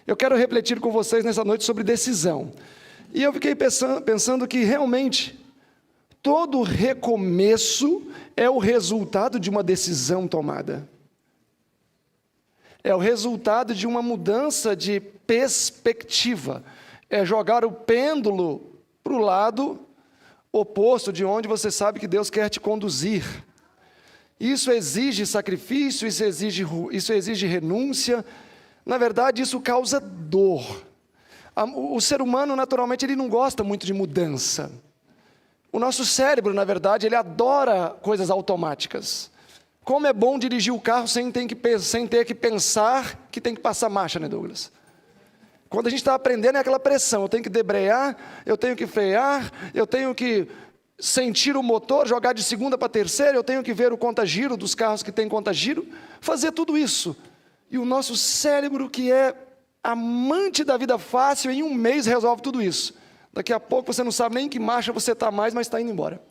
Eu quero refletir com vocês nessa noite sobre decisão. E eu fiquei pensando que realmente todo recomeço é o resultado de uma decisão tomada. É o resultado de uma mudança de perspectiva. É jogar o pêndulo para o lado oposto de onde você sabe que Deus quer te conduzir. Isso exige sacrifício, isso exige renúncia. Na verdade, isso causa dor. O ser humano, naturalmente, ele não gosta muito de mudança. O nosso cérebro, na verdade, ele adora coisas automáticas. Como é bom dirigir o carro sem ter que pensar que tem que passar marcha, né, Douglas? Quando a gente está aprendendo é aquela pressão, eu tenho que debrear, eu tenho que frear, eu tenho que sentir o motor, jogar de segunda para terceira, eu tenho que ver o conta-giro dos carros que tem conta-giro, fazer tudo isso. E o nosso cérebro, que é amante da vida fácil, em um mês resolve tudo isso. Daqui a pouco você não sabe nem em que marcha você está mais, mas está indo embora.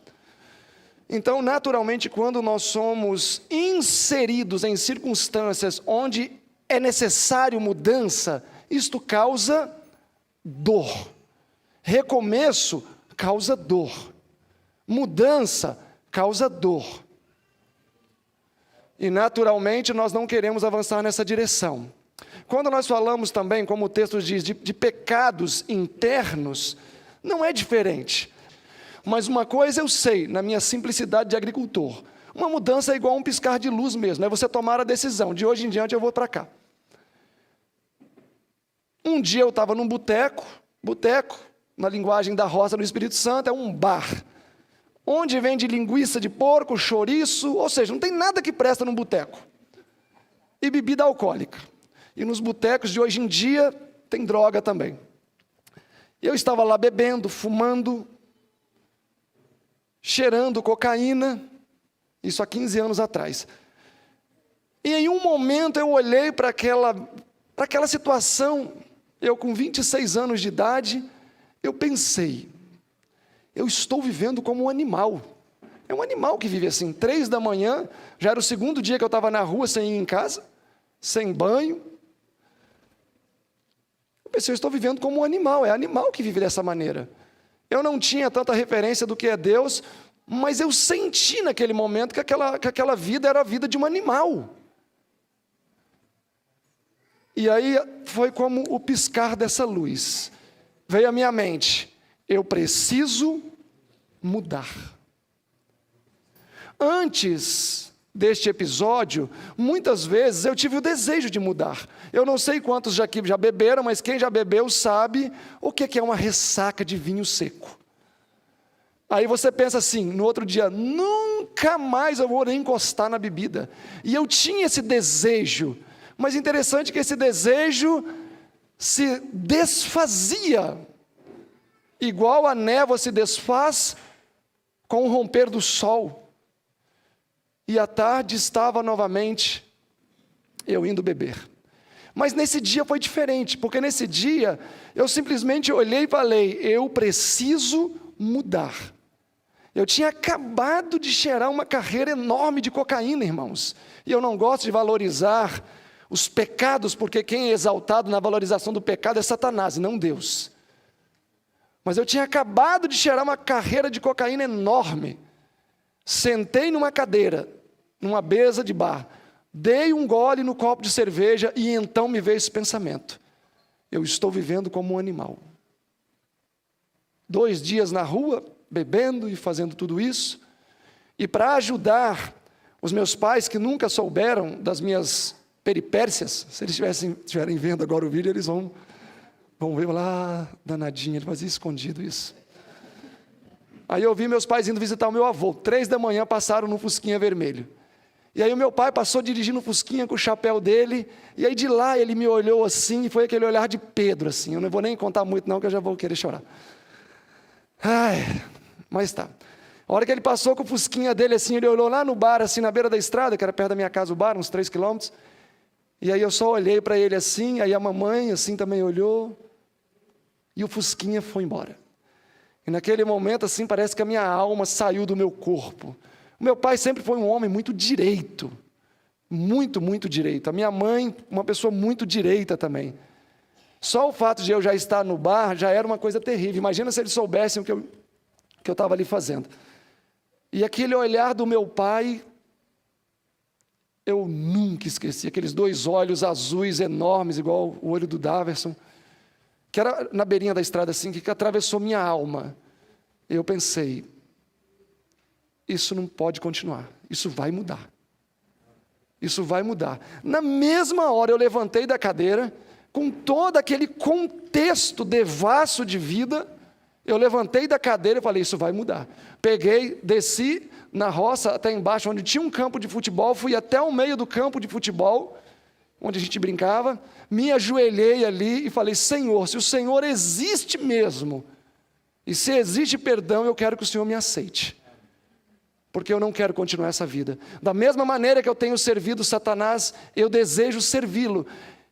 Então, naturalmente, quando nós somos inseridos em circunstâncias onde é necessário mudança, isto causa dor. Recomeço causa dor. Mudança causa dor. E, naturalmente, nós não queremos avançar nessa direção. Quando nós falamos também, como o texto diz, de pecados internos, não é diferente. Mas uma coisa eu sei, na minha simplicidade de agricultor, uma mudança é igual a um piscar de luz mesmo, é você tomar a decisão, de hoje em diante eu vou para cá. Um dia eu estava num boteco, na linguagem da roça do Espírito Santo, é um bar, onde vende linguiça de porco, chouriço, ou seja, não tem nada que presta num boteco. E bebida alcoólica. E nos botecos de hoje em dia, tem droga também. Eu estava lá bebendo, fumando, cheirando cocaína, isso há 15 anos atrás. E em um momento eu olhei para aquela situação, eu com 26 anos de idade, eu pensei, eu estou vivendo como um animal. É um animal que vive assim, 3 da manhã, já era o segundo dia que eu estava na rua sem ir em casa, sem banho. Eu pensei, eu estou vivendo como um animal, é animal que vive dessa maneira. Eu não tinha tanta referência do que é Deus, mas eu senti naquele momento que aquela vida era a vida de um animal. E aí foi como o piscar dessa luz. Veio à minha mente, eu preciso mudar. Antes deste episódio, muitas vezes eu tive o desejo de mudar. Eu não sei quantos já beberam, mas quem já bebeu sabe o que é uma ressaca de vinho seco. Aí você pensa assim, no outro dia, nunca mais eu vou nem encostar na bebida. E eu tinha esse desejo, mas interessante que esse desejo se desfazia, igual a névoa se desfaz com o romper do sol. E à tarde estava novamente eu indo beber. Mas nesse dia foi diferente, porque nesse dia eu simplesmente olhei e falei, eu preciso mudar. Eu tinha acabado de cheirar uma carreira enorme de cocaína, irmãos. E eu não gosto de valorizar os pecados, porque quem é exaltado na valorização do pecado é Satanás, e não Deus. Mas eu tinha acabado de cheirar uma carreira de cocaína enorme. Sentei numa cadeira, numa mesa de bar, dei um gole no copo de cerveja e então me veio esse pensamento. Eu estou vivendo como um animal. 2 dias na rua, bebendo e fazendo tudo isso. E para ajudar os meus pais que nunca souberam das minhas peripécias, se eles estiverem vendo agora o vídeo, eles vão ver lá, danadinho, ele fazia escondido isso. Aí eu vi meus pais indo visitar o meu avô, 3 da manhã passaram no Fusquinha vermelho. E aí o meu pai passou dirigindo o Fusquinha com o chapéu dele, e aí de lá ele me olhou assim, e foi aquele olhar de Pedro, assim, eu não vou nem contar muito não, que eu já vou querer chorar. Ai, mas tá. A hora que ele passou com o Fusquinha dele assim, ele olhou lá no bar, assim, na beira da estrada, que era perto da minha casa o bar, uns 3 quilômetros, e aí eu só olhei para ele assim, aí a mamãe assim também olhou, e o Fusquinha foi embora. E naquele momento, assim, parece que a minha alma saiu do meu corpo. O meu pai sempre foi um homem muito direito. Muito, muito direito. A minha mãe, uma pessoa muito direita também. Só o fato de eu já estar no bar já era uma coisa terrível. Imagina se eles soubessem o que eu estava ali fazendo. E aquele olhar do meu pai, eu nunca esqueci. Aqueles 2 olhos azuis enormes, igual o olho do Daverson, que era na beirinha da estrada assim, que atravessou minha alma. Eu pensei, isso não pode continuar, isso vai mudar. Isso vai mudar. Na mesma hora eu levantei da cadeira, com todo aquele contexto devasso de vida, eu levantei da cadeira e falei, isso vai mudar. Peguei, desci na roça até embaixo, onde tinha um campo de futebol, fui até o meio do campo de futebol, onde a gente brincava, me ajoelhei ali e falei, Senhor, se o Senhor existe mesmo, e se existe perdão, eu quero que o Senhor me aceite. Porque eu não quero continuar essa vida. Da mesma maneira que eu tenho servido Satanás, eu desejo servi-lo.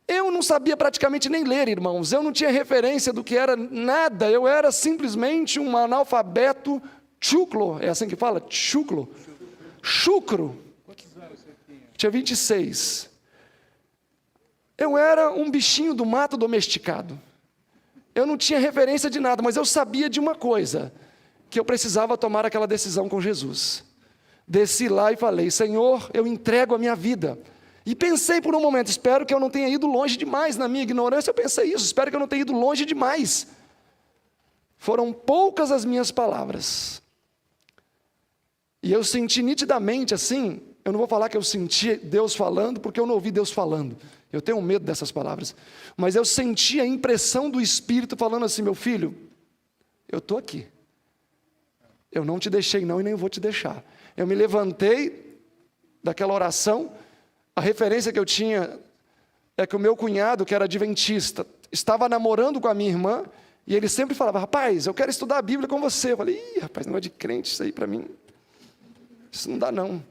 Eu não sabia praticamente nem ler, irmãos. Eu não tinha referência do que era nada. Eu era simplesmente um analfabeto chucro. É assim que fala? Chucro. Chucro. Tinha 26. Eu era um bichinho do mato domesticado. Eu não tinha referência de nada, mas eu sabia de uma coisa, que eu precisava tomar aquela decisão com Jesus. Desci lá e falei, Senhor, eu entrego a minha vida. E pensei por um momento, espero que eu não tenha ido longe demais na minha ignorância, eu pensei isso, espero que eu não tenha ido longe demais. Foram poucas as minhas palavras. E eu senti nitidamente assim, eu não vou falar que eu senti Deus falando, porque eu não ouvi Deus falando. Eu tenho medo dessas palavras. Mas eu senti a impressão do Espírito falando assim, meu filho, eu estou aqui. Eu não te deixei não e nem vou te deixar. Eu me levantei daquela oração, a referência que eu tinha é que o meu cunhado, que era adventista, estava namorando com a minha irmã, e ele sempre falava, rapaz, eu quero estudar a Bíblia com você. Eu falei, rapaz, negócio de crente, isso aí para mim, isso não dá não.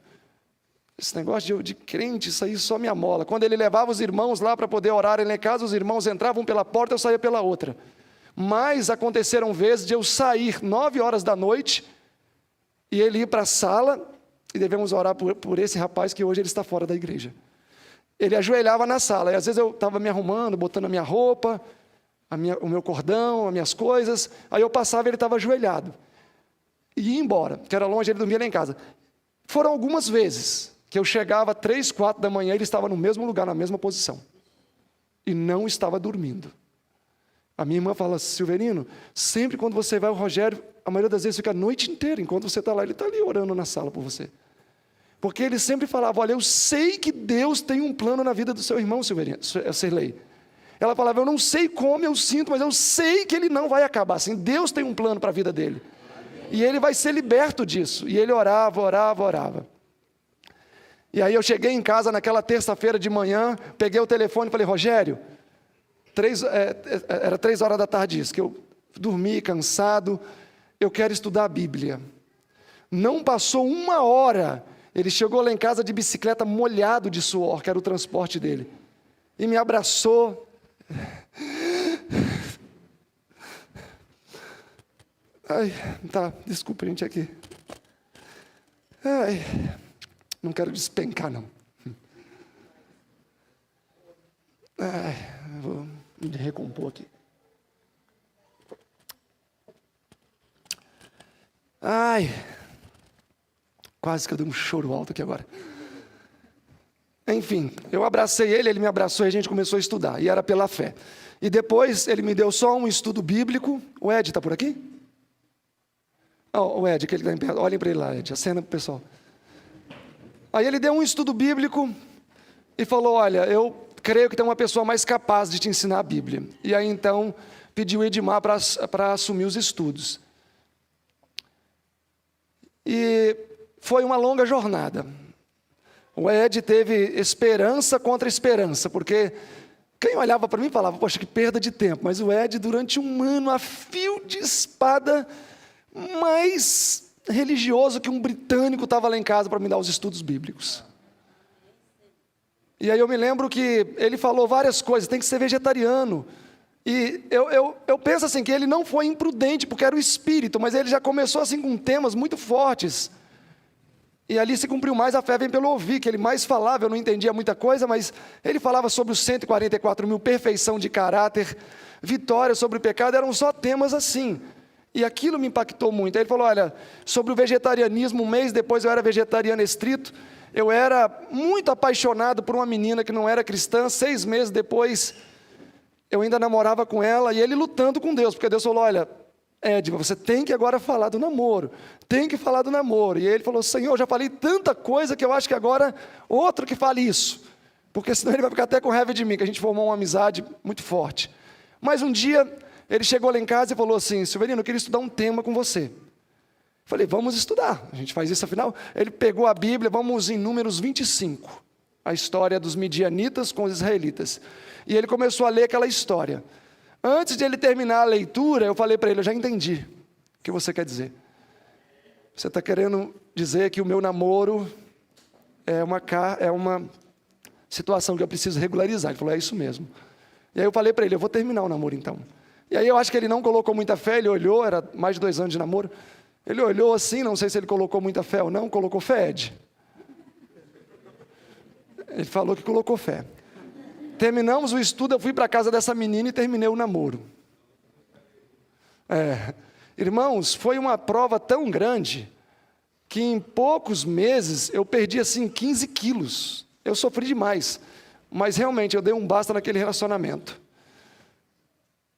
Esse negócio de crente, isso aí só me amola. Quando ele levava os irmãos lá para poder orar em casa, os irmãos entravam pela porta, eu saía pela outra. Mas aconteceram vezes de eu sair 9 horas da noite, e ele ir para a sala, e devemos orar por esse rapaz que hoje ele está fora da igreja. Ele ajoelhava na sala, e às vezes eu estava me arrumando, botando a minha roupa, o meu cordão, as minhas coisas, aí eu passava e ele estava ajoelhado. E ia embora, que era longe, ele dormia lá em casa. Foram algumas vezes que eu chegava 3, 4 da manhã, ele estava no mesmo lugar, na mesma posição. E não estava dormindo. A minha irmã fala, Silverino, sempre quando você vai, o Rogério, a maioria das vezes fica a noite inteira, enquanto você está lá, ele está ali orando na sala por você. Porque ele sempre falava, olha, eu sei que Deus tem um plano na vida do seu irmão, Silverino, Sirlei. Ela falava, eu não sei como eu sinto, mas eu sei que ele não vai acabar assim, Deus tem um plano para a vida dele. E ele vai ser liberto disso. E ele orava, orava, orava. E aí eu cheguei em casa naquela terça-feira de manhã, peguei o telefone e falei, Rogério, era 3 horas da tarde isso, que eu dormi cansado, eu quero estudar a Bíblia. Não passou 1 hora, ele chegou lá em casa de bicicleta molhado de suor, que era o transporte dele, e me abraçou. Ai, tá, desculpa, gente, aqui. Ai, não quero despencar, não. Ai, vou me recompor aqui. Ai, quase que eu dei um choro alto aqui agora. Enfim, eu abracei ele, ele me abraçou e a gente começou a estudar, e era pela fé. E depois ele me deu só um estudo bíblico. O Ed está por aqui? Oh, o Ed, aquele que está em pé, olhem para ele lá, Ed, acena para o pessoal. Aí ele deu um estudo bíblico e falou, olha, eu creio que tem uma pessoa mais capaz de te ensinar a Bíblia. E aí então pediu o Edmar para assumir os estudos. E foi uma longa jornada. O Ed teve esperança contra esperança, porque quem olhava para mim falava, poxa, que perda de tempo. Mas o Ed, durante 1 ano, a fio de espada, mais religioso que um britânico, estava lá em casa para me dar os estudos bíblicos. E aí eu me lembro que ele falou várias coisas, tem que ser vegetariano. E eu penso assim, que ele não foi imprudente, porque era o Espírito, mas ele já começou assim com temas muito fortes. E ali se cumpriu mais, a fé vem pelo ouvir, que ele mais falava, eu não entendia muita coisa, mas ele falava sobre os 144 mil, perfeição de caráter, vitória sobre o pecado, eram só temas assim. E aquilo me impactou muito. Aí ele falou, olha, sobre o vegetarianismo, um mês depois eu era vegetariano estrito, eu era muito apaixonado por uma menina que não era cristã, 6 meses depois eu ainda namorava com ela, e ele lutando com Deus, porque Deus falou, olha, Edva, você tem que agora falar do namoro, tem que falar do namoro. E ele falou, Senhor, eu já falei tanta coisa que eu acho que agora outro que fale isso, porque senão ele vai ficar até com raiva de mim, que a gente formou uma amizade muito forte. Mas um dia, ele chegou lá em casa e falou assim, Silverino, eu queria estudar um tema com você. Falei, vamos estudar, a gente faz isso afinal. Ele pegou a Bíblia, vamos em Números 25, a história dos midianitas com os israelitas. E ele começou a ler aquela história. Antes de ele terminar a leitura, eu falei para ele, eu já entendi o que você quer dizer. Você está querendo dizer que o meu namoro é uma situação que eu preciso regularizar. Ele falou, é isso mesmo. E aí eu falei para ele, eu vou terminar o namoro então. E aí eu acho que ele não colocou muita fé, ele olhou, era mais de 2 anos de namoro. Ele olhou assim, não sei se ele colocou muita fé ou não, colocou fé, Ed. Ele falou que colocou fé. Terminamos o estudo, eu fui para a casa dessa menina e terminei o namoro. Irmãos, foi uma prova tão grande, que em poucos meses eu perdi assim 15 quilos. Eu sofri demais, mas realmente eu dei um basta naquele relacionamento.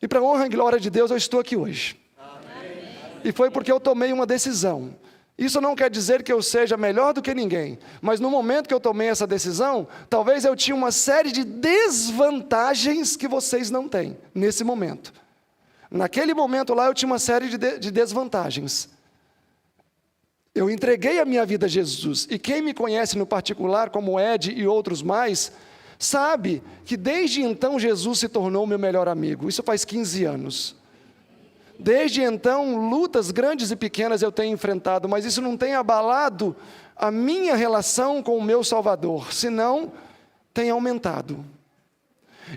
E para a honra e glória de Deus, eu estou aqui hoje. Amém. E foi porque eu tomei uma decisão. Isso não quer dizer que eu seja melhor do que ninguém, mas no momento que eu tomei essa decisão, talvez eu tinha uma série de desvantagens que vocês não têm, nesse momento. Naquele momento lá eu tinha uma série de desvantagens. Eu entreguei a minha vida a Jesus, e quem me conhece no particular, como Ed e outros mais, sabe que desde então Jesus se tornou meu melhor amigo, isso faz 15 anos. Desde então, lutas grandes e pequenas eu tenho enfrentado, mas isso não tem abalado a minha relação com o meu Salvador, senão tem aumentado.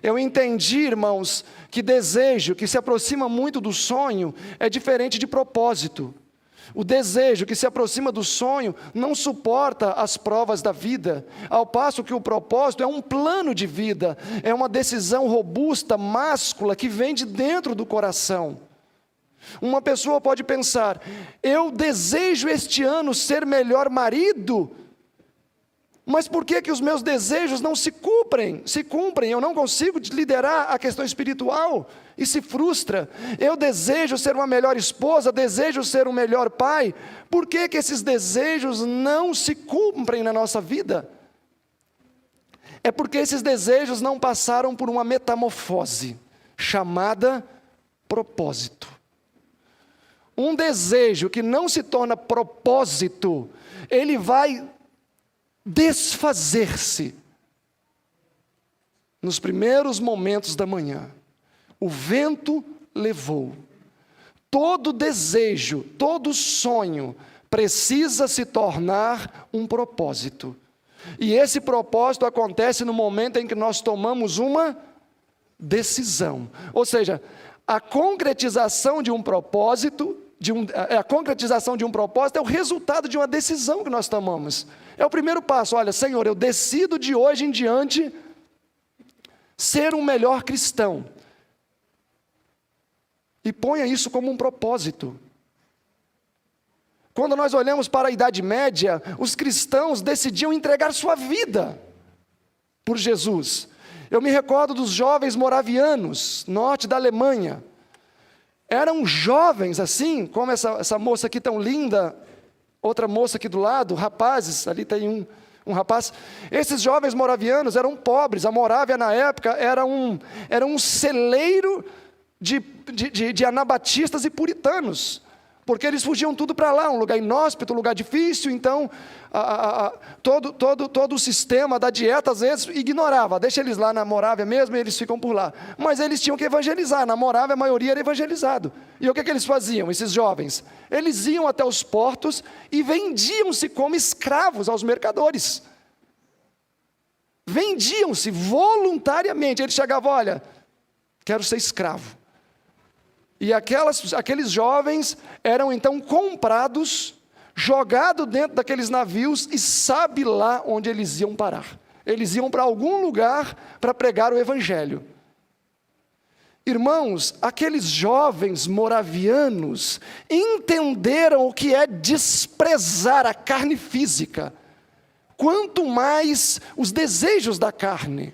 Eu entendi, irmãos, que desejo, que se aproxima muito do sonho, é diferente de propósito. O desejo que se aproxima do sonho não suporta as provas da vida, ao passo que o propósito é um plano de vida, é uma decisão robusta, máscula, que vem de dentro do coração. Uma pessoa pode pensar, eu desejo este ano ser melhor marido, mas por que os meus desejos não se cumprem? Eu não consigo liderar a questão espiritual e se frustra. Eu desejo ser uma melhor esposa, desejo ser um melhor pai, por que esses desejos não se cumprem na nossa vida? É porque esses desejos não passaram por uma metamorfose, chamada propósito. Um desejo que não se torna propósito, ele vai desfazer-se nos primeiros momentos da manhã. O vento levou. Todo desejo, todo sonho precisa se tornar um propósito. E esse propósito acontece no momento em que nós tomamos uma decisão. Ou seja, a concretização de um propósito, a concretização de um propósito é o resultado de uma decisão que nós tomamos. É o primeiro passo. Olha, Senhor, eu decido de hoje em diante ser um melhor cristão. E ponha isso como um propósito. Quando nós olhamos para a Idade Média, os cristãos decidiam entregar sua vida por Jesus. Eu me recordo dos jovens moravianos, norte da Alemanha. Eram jovens assim, como essa moça aqui tão linda, outra moça aqui do lado, rapazes, ali tem um rapaz. Esses jovens moravianos eram pobres, a Morávia na época era um celeiro de anabatistas e puritanos, porque eles fugiam tudo para lá, um lugar inóspito, um lugar difícil, então todo o sistema da dieta às vezes ignorava, deixa eles lá na Morávia mesmo e eles ficam por lá, mas eles tinham que evangelizar, na Morávia a maioria era evangelizado, e o que eles faziam, esses jovens? Eles iam até os portos e vendiam-se como escravos aos mercadores, vendiam-se voluntariamente, eles chegavam, olha, quero ser escravo. E aqueles jovens eram então comprados jogado dentro daqueles navios, e sabe lá onde eles iam parar. Eles iam para algum lugar para pregar o evangelho. Irmãos, aqueles jovens moravianos entenderam o que é desprezar a carne física, quanto mais os desejos da carne.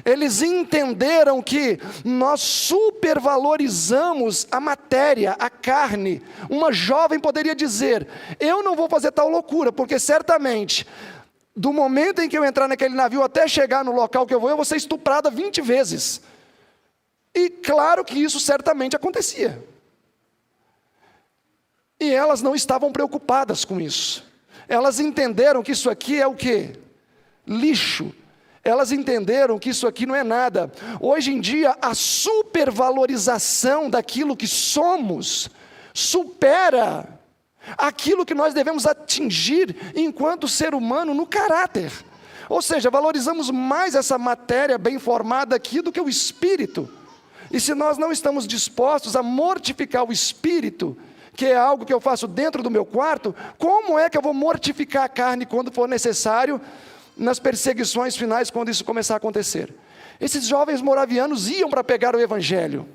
Eles entenderam que nós supervalorizamos a matéria, a carne. Uma jovem poderia dizer: eu não vou fazer tal loucura, porque certamente, do momento em que eu entrar naquele navio até chegar no local que eu vou ser estuprada 20 vezes. E claro que isso certamente acontecia. E elas não estavam preocupadas com isso. Elas entenderam que isso aqui é o quê? Lixo. Elas entenderam que isso aqui não é nada. Hoje em dia, a supervalorização daquilo que somos supera aquilo que nós devemos atingir enquanto ser humano no caráter. Ou seja, valorizamos mais essa matéria bem formada aqui do que o espírito. E se nós não estamos dispostos a mortificar o espírito, que é algo que eu faço dentro do meu quarto, como é que eu vou mortificar a carne quando for necessário, nas perseguições finais, quando isso começar a acontecer? Esses jovens moravianos iam para pegar o evangelho,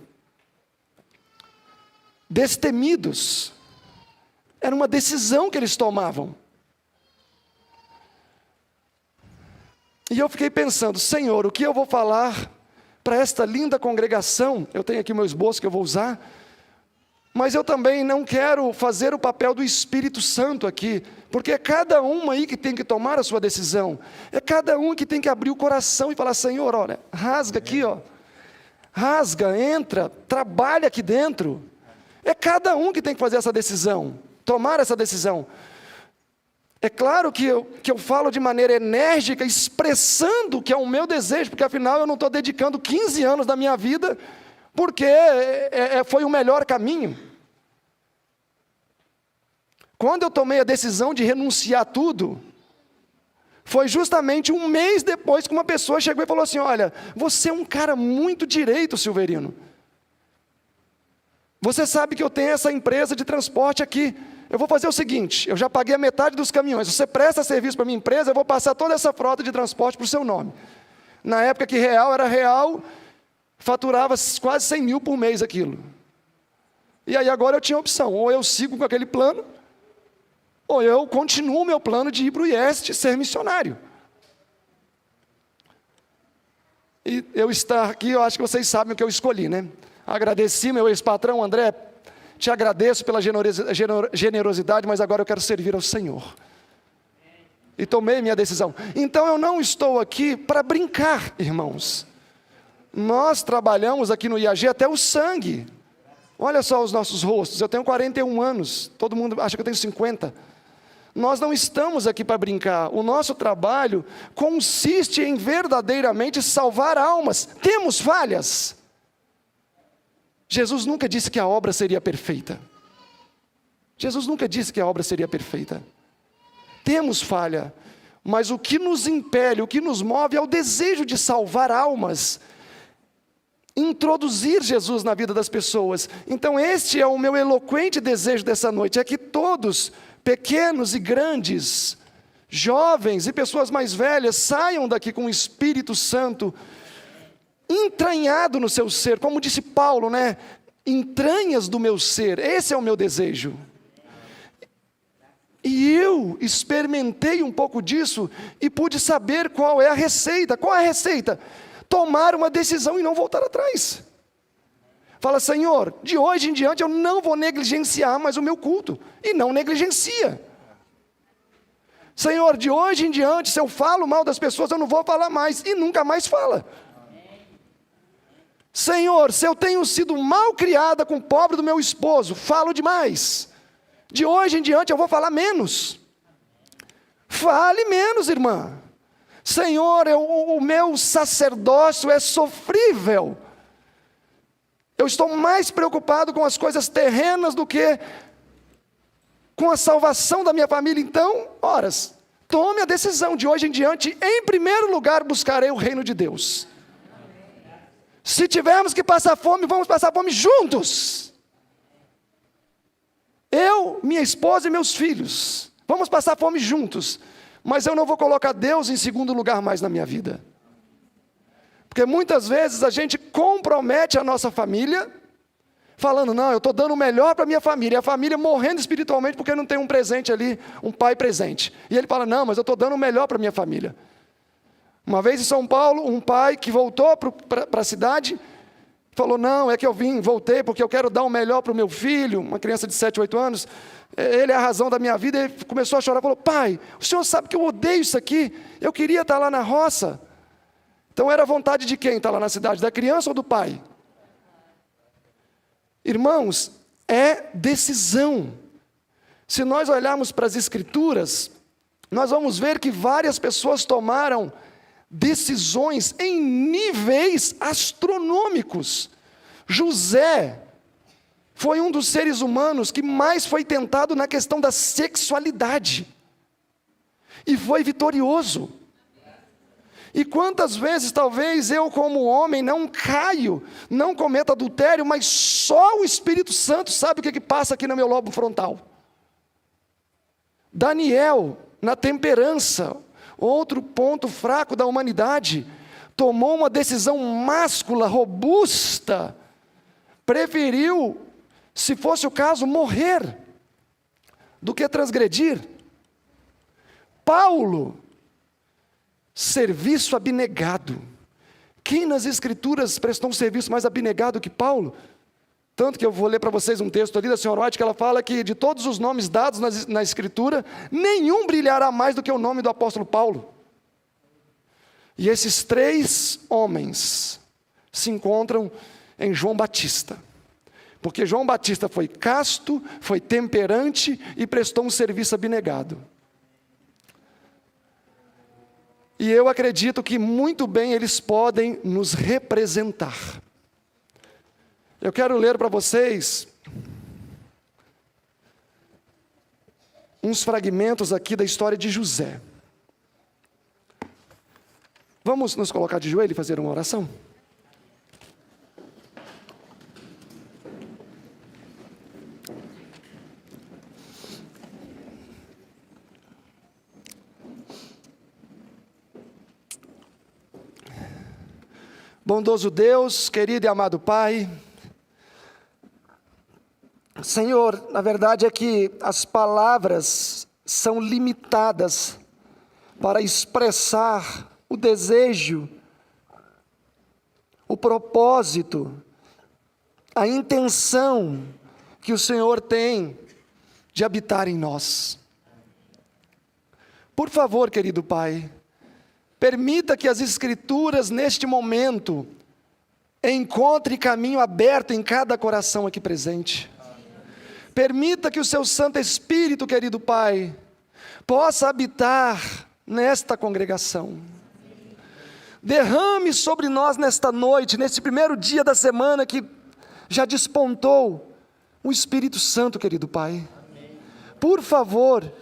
destemidos. Era uma decisão que eles tomavam. E eu fiquei pensando: Senhor, o que eu vou falar para esta linda congregação? Eu tenho aqui meu esboço que eu vou usar, mas eu também não quero fazer o papel do Espírito Santo aqui, porque é cada um aí que tem que tomar a sua decisão, é cada um que tem que abrir o coração e falar: Senhor, olha, rasga aqui, ó, rasga, entra, trabalha aqui dentro. É cada um que tem que fazer essa decisão, tomar essa decisão. É claro que eu falo de maneira enérgica, expressando o que é o meu desejo, porque afinal eu não estou dedicando 15 anos da minha vida, porque foi o melhor caminho. Quando eu tomei a decisão de renunciar a tudo, foi justamente um mês depois que uma pessoa chegou e falou assim: olha, você é um cara muito direito, Silverino. Você sabe que eu tenho essa empresa de transporte aqui. Eu vou fazer o seguinte: eu já paguei a metade dos caminhões. Você presta serviço para a minha empresa, eu vou passar toda essa frota de transporte para o seu nome. Na época que real era real, faturava quase 100 mil por mês aquilo. E aí agora eu tinha opção: ou eu sigo com aquele plano, ou eu continuo o meu plano de ir para o IEST, ser missionário. E eu estar aqui, eu acho que vocês sabem o que eu escolhi, né? Agradeci meu ex-patrão: André, te agradeço pela generosidade, mas agora eu quero servir ao Senhor. E tomei minha decisão. Então eu não estou aqui para brincar, irmãos. Nós trabalhamos aqui no IAG até o sangue. Olha só os nossos rostos. Eu tenho 41 anos, todo mundo acha que eu tenho 50. Nós não estamos aqui para brincar. O nosso trabalho consiste em verdadeiramente salvar almas. Temos falhas. Jesus nunca disse que a obra seria perfeita. Jesus nunca disse que a obra seria perfeita. Temos falha, mas o que nos impele, o que nos move é o desejo de salvar almas, introduzir Jesus na vida das pessoas. Então este é o meu eloquente desejo dessa noite, é que todos, pequenos e grandes, jovens e pessoas mais velhas, saiam daqui com o Espírito Santo entranhado no seu ser, como disse Paulo, né? Entranhas do meu ser, esse é o meu desejo. E eu experimentei um pouco disso e pude saber qual é a receita. Qual é a receita? Tomar uma decisão e não voltar atrás. Fala: Senhor, de hoje em diante eu não vou negligenciar mais o meu culto. E não negligencia. Senhor, de hoje em diante, se eu falo mal das pessoas, eu não vou falar mais. E nunca mais fala. Senhor, se eu tenho sido mal criada com o pobre do meu esposo, falo demais. De hoje em diante eu vou falar menos. Fale menos, irmã. Senhor, o meu sacerdócio é sofrível. Eu estou mais preocupado com as coisas terrenas do que com a salvação da minha família. Então, horas, tome a decisão: de hoje em diante, em primeiro lugar, buscarei o reino de Deus. Se tivermos que passar fome, vamos passar fome juntos. Eu, minha esposa e meus filhos, vamos passar fome juntos, mas eu não vou colocar Deus em segundo lugar mais na minha vida. Porque muitas vezes a gente compromete a nossa família, falando, não, eu estou dando o melhor para a minha família, e a família morrendo espiritualmente porque não tem um presente ali, um pai presente. E ele fala, não, mas eu estou dando o melhor para a minha família. Uma vez em São Paulo, um pai que voltou para a cidade, falou, não, é que voltei porque eu quero dar o melhor para o meu filho, uma criança de 7, 8 anos, ele é a razão da minha vida, e ele começou a chorar, falou, pai, o senhor sabe que eu odeio isso aqui, eu queria estar lá na roça. Então era a vontade de quem está lá na cidade, da criança ou do pai? Irmãos, é decisão. Se nós olharmos para as Escrituras, nós vamos ver que várias pessoas tomaram decisões em níveis astronômicos. José foi um dos seres humanos que mais foi tentado na questão da sexualidade, e foi vitorioso. E quantas vezes talvez eu como homem não caio, não cometo adultério, mas só o Espírito Santo sabe o que passa aqui no meu lobo frontal. Daniel, na temperança, outro ponto fraco da humanidade, tomou uma decisão máscula, robusta, preferiu, se fosse o caso, morrer, do que transgredir. Paulo, serviço abnegado. Quem nas Escrituras prestou um serviço mais abnegado que Paulo? Tanto que eu vou ler para vocês um texto ali da senhora White, que ela fala que de todos os nomes dados na Escritura, nenhum brilhará mais do que o nome do apóstolo Paulo. E esses 3 homens se encontram em João Batista. Porque João Batista foi casto, foi temperante e prestou um serviço abnegado. E eu acredito que muito bem eles podem nos representar. Eu quero ler para vocês uns fragmentos aqui da história de José. Vamos nos colocar de joelho e fazer uma oração? Bondoso Deus, querido e amado Pai, Senhor, a verdade é que as palavras são limitadas para expressar o desejo, o propósito, a intenção que o Senhor tem de habitar em nós. Por favor, querido Pai, permita que as Escrituras, neste momento, encontrem caminho aberto em cada coração aqui presente. Permita que o Seu Santo Espírito, querido Pai, possa habitar nesta congregação. Derrame sobre nós nesta noite, neste primeiro dia da semana que já despontou o Espírito Santo, querido Pai. Por favor,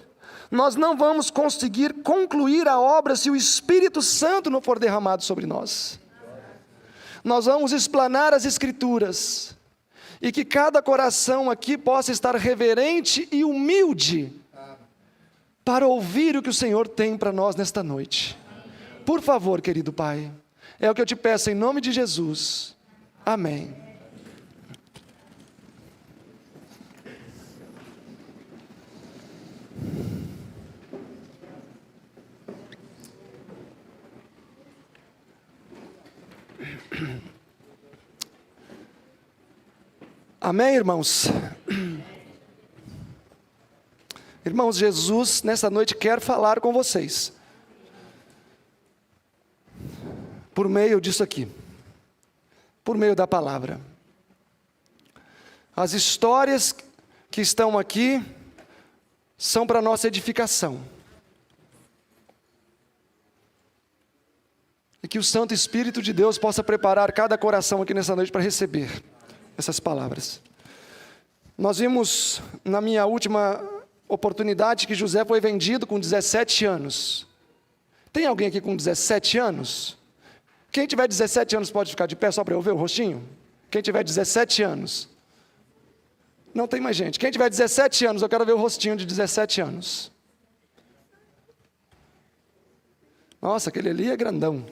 nós não vamos conseguir concluir a obra se o Espírito Santo não for derramado sobre nós. Nós vamos explanar as Escrituras, e que cada coração aqui possa estar reverente e humilde, para ouvir o que o Senhor tem para nós nesta noite. Por favor, querido Pai, é o que eu te peço em nome de Jesus. Amém. Amém, irmãos? Irmãos, Jesus nessa noite quer falar com vocês, por meio disso aqui, por meio da palavra. As histórias que estão aqui são para nossa edificação. E que o Santo Espírito de Deus possa preparar cada coração aqui nessa noite para receber essas palavras. Nós vimos na minha última oportunidade que José foi vendido com 17 anos. Tem alguém aqui com 17 anos? Quem tiver 17 anos pode ficar de pé só para eu ver o rostinho? Quem tiver 17 anos. Não tem mais gente. Quem tiver 17 anos, eu quero ver o rostinho de 17 anos. Nossa, aquele ali é grandão.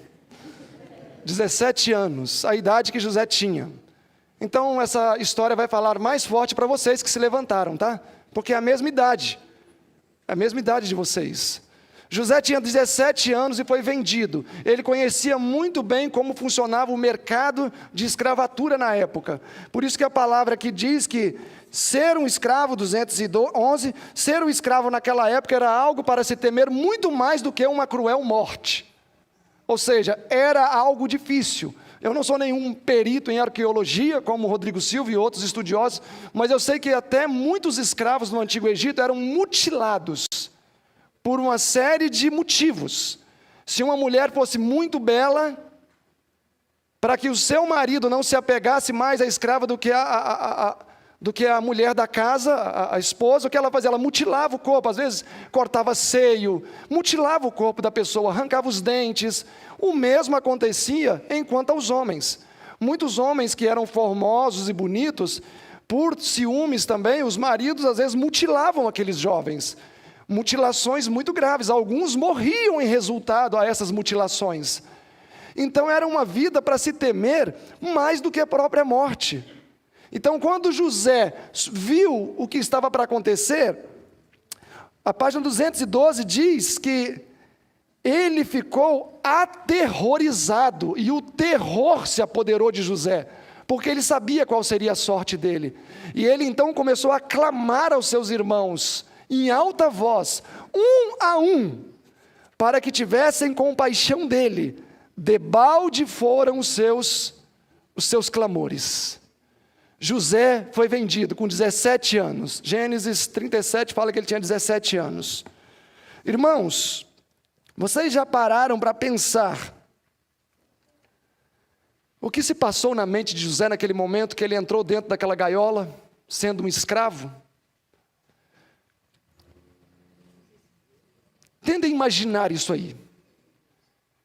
17 anos, a idade que José tinha. Então, essa história vai falar mais forte para vocês que se levantaram, tá? Porque é a mesma idade. É a mesma idade de vocês. José tinha 17 anos e foi vendido. Ele conhecia muito bem como funcionava o mercado de escravatura na época. Por isso que a palavra aqui diz que ser um escravo, 211, ser um escravo naquela época era algo para se temer muito mais do que uma cruel morte. Ou seja, era algo difícil. Eu não sou nenhum perito em arqueologia, como Rodrigo Silva e outros estudiosos, mas eu sei que até muitos escravos no Antigo Egito eram mutilados por uma série de motivos. Se uma mulher fosse muito bela, para que o seu marido não se apegasse mais à escrava do que a mulher da casa, a esposa, o que ela fazia? Ela mutilava o corpo, às vezes cortava seio, mutilava o corpo da pessoa, arrancava os dentes. O mesmo acontecia enquanto aos homens. Muitos homens que eram formosos e bonitos, por ciúmes também, os maridos às vezes mutilavam aqueles jovens. Mutilações muito graves, alguns morriam em resultado a essas mutilações. Então era uma vida para se temer mais do que a própria morte. Então quando José viu o que estava para acontecer, a página 212 diz que ele ficou aterrorizado e o terror se apoderou de José, porque ele sabia qual seria a sorte dele. E ele então começou a clamar aos seus irmãos, em alta voz, um a um, para que tivessem compaixão dele. Debalde foram os seus clamores. José foi vendido com 17 anos. Gênesis 37 fala que ele tinha 17 anos. Irmãos, vocês já pararam para pensar o que se passou na mente de José naquele momento que ele entrou dentro daquela gaiola, sendo um escravo? Tentem imaginar isso aí.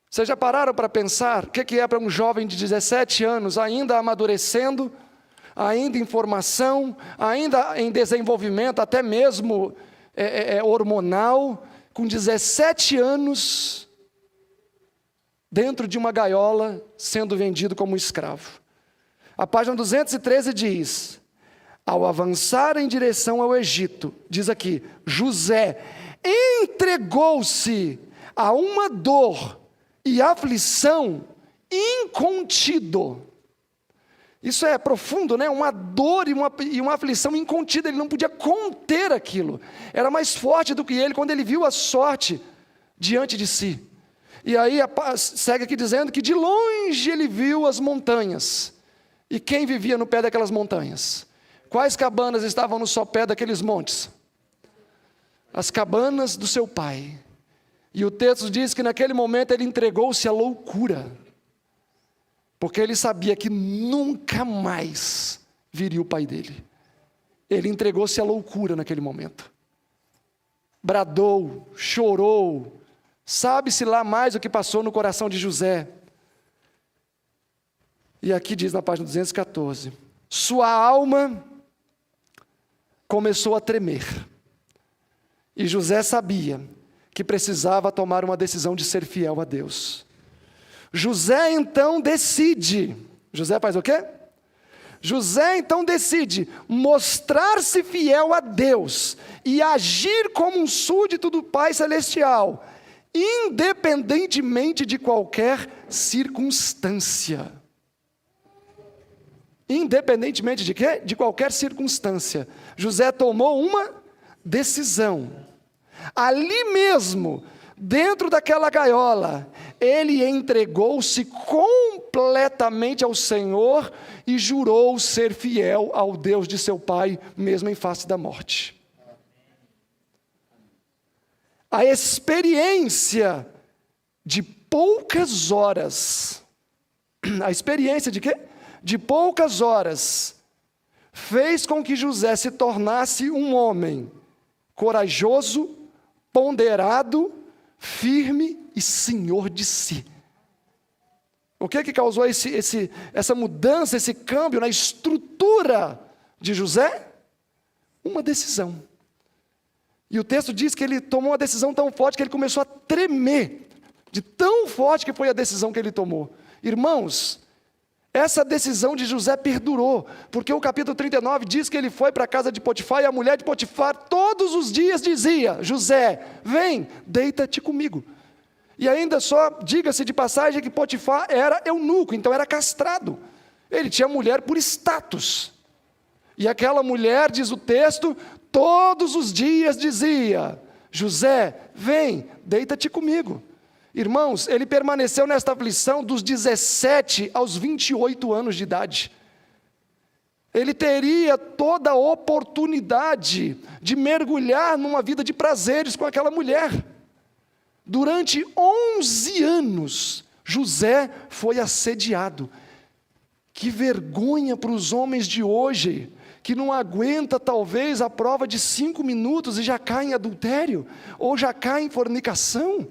Vocês já pararam para pensar o que é para um jovem de 17 anos, ainda amadurecendo, ainda em formação, ainda em desenvolvimento, até mesmo hormonal, com 17 anos, dentro de uma gaiola, sendo vendido como escravo. A página 213 diz: ao avançar em direção ao Egito, diz aqui, José entregou-se a uma dor e aflição incontido. Isso é profundo, né? Uma dor e uma aflição incontida. Ele não podia conter aquilo. Era mais forte do que ele quando ele viu a sorte diante de si. E aí segue aqui dizendo que de longe ele viu as montanhas. E quem vivia no pé daquelas montanhas? Quais cabanas estavam no sopé daqueles montes? As cabanas do seu pai. E o texto diz que naquele momento ele entregou-se à loucura, porque ele sabia que nunca mais viria o pai dele. Ele entregou-se à loucura naquele momento. Bradou, chorou, sabe-se lá mais o que passou no coração de José. E aqui diz na página 214, sua alma começou a tremer. E José sabia que precisava tomar uma decisão de ser fiel a Deus. José então decide. José faz o quê? José então decide mostrar-se fiel a Deus e agir como um súdito do Pai Celestial, independentemente de qualquer circunstância. Independentemente de quê? De qualquer circunstância. José tomou uma decisão. Ali mesmo, dentro daquela gaiola, ele entregou-se completamente ao Senhor e jurou ser fiel ao Deus de seu pai, mesmo em face da morte. A experiência de poucas horas, a experiência de quê? De poucas horas, fez com que José se tornasse um homem corajoso, ponderado, firme e senhor de si. O que causou essa mudança, esse câmbio na estrutura de José? Uma decisão. E o texto diz que ele tomou uma decisão tão forte que ele começou a tremer, de tão forte que foi a decisão que ele tomou. Irmãos, essa decisão de José perdurou, porque o capítulo 39 diz que ele foi para a casa de Potifar, e a mulher de Potifar todos os dias dizia: José, vem, deita-te comigo. E ainda só, diga-se de passagem, que Potifar era eunuco, então era castrado. Ele tinha mulher por status. E aquela mulher, diz o texto, todos os dias dizia: José, vem, deita-te comigo. Irmãos, ele permaneceu nesta aflição dos 17 aos 28 anos de idade. Ele teria toda a oportunidade de mergulhar numa vida de prazeres com aquela mulher. Durante 11 anos, José foi assediado. Que vergonha para os homens de hoje, que não aguenta talvez a prova de 5 minutos e já cai em adultério, ou já cai em fornicação.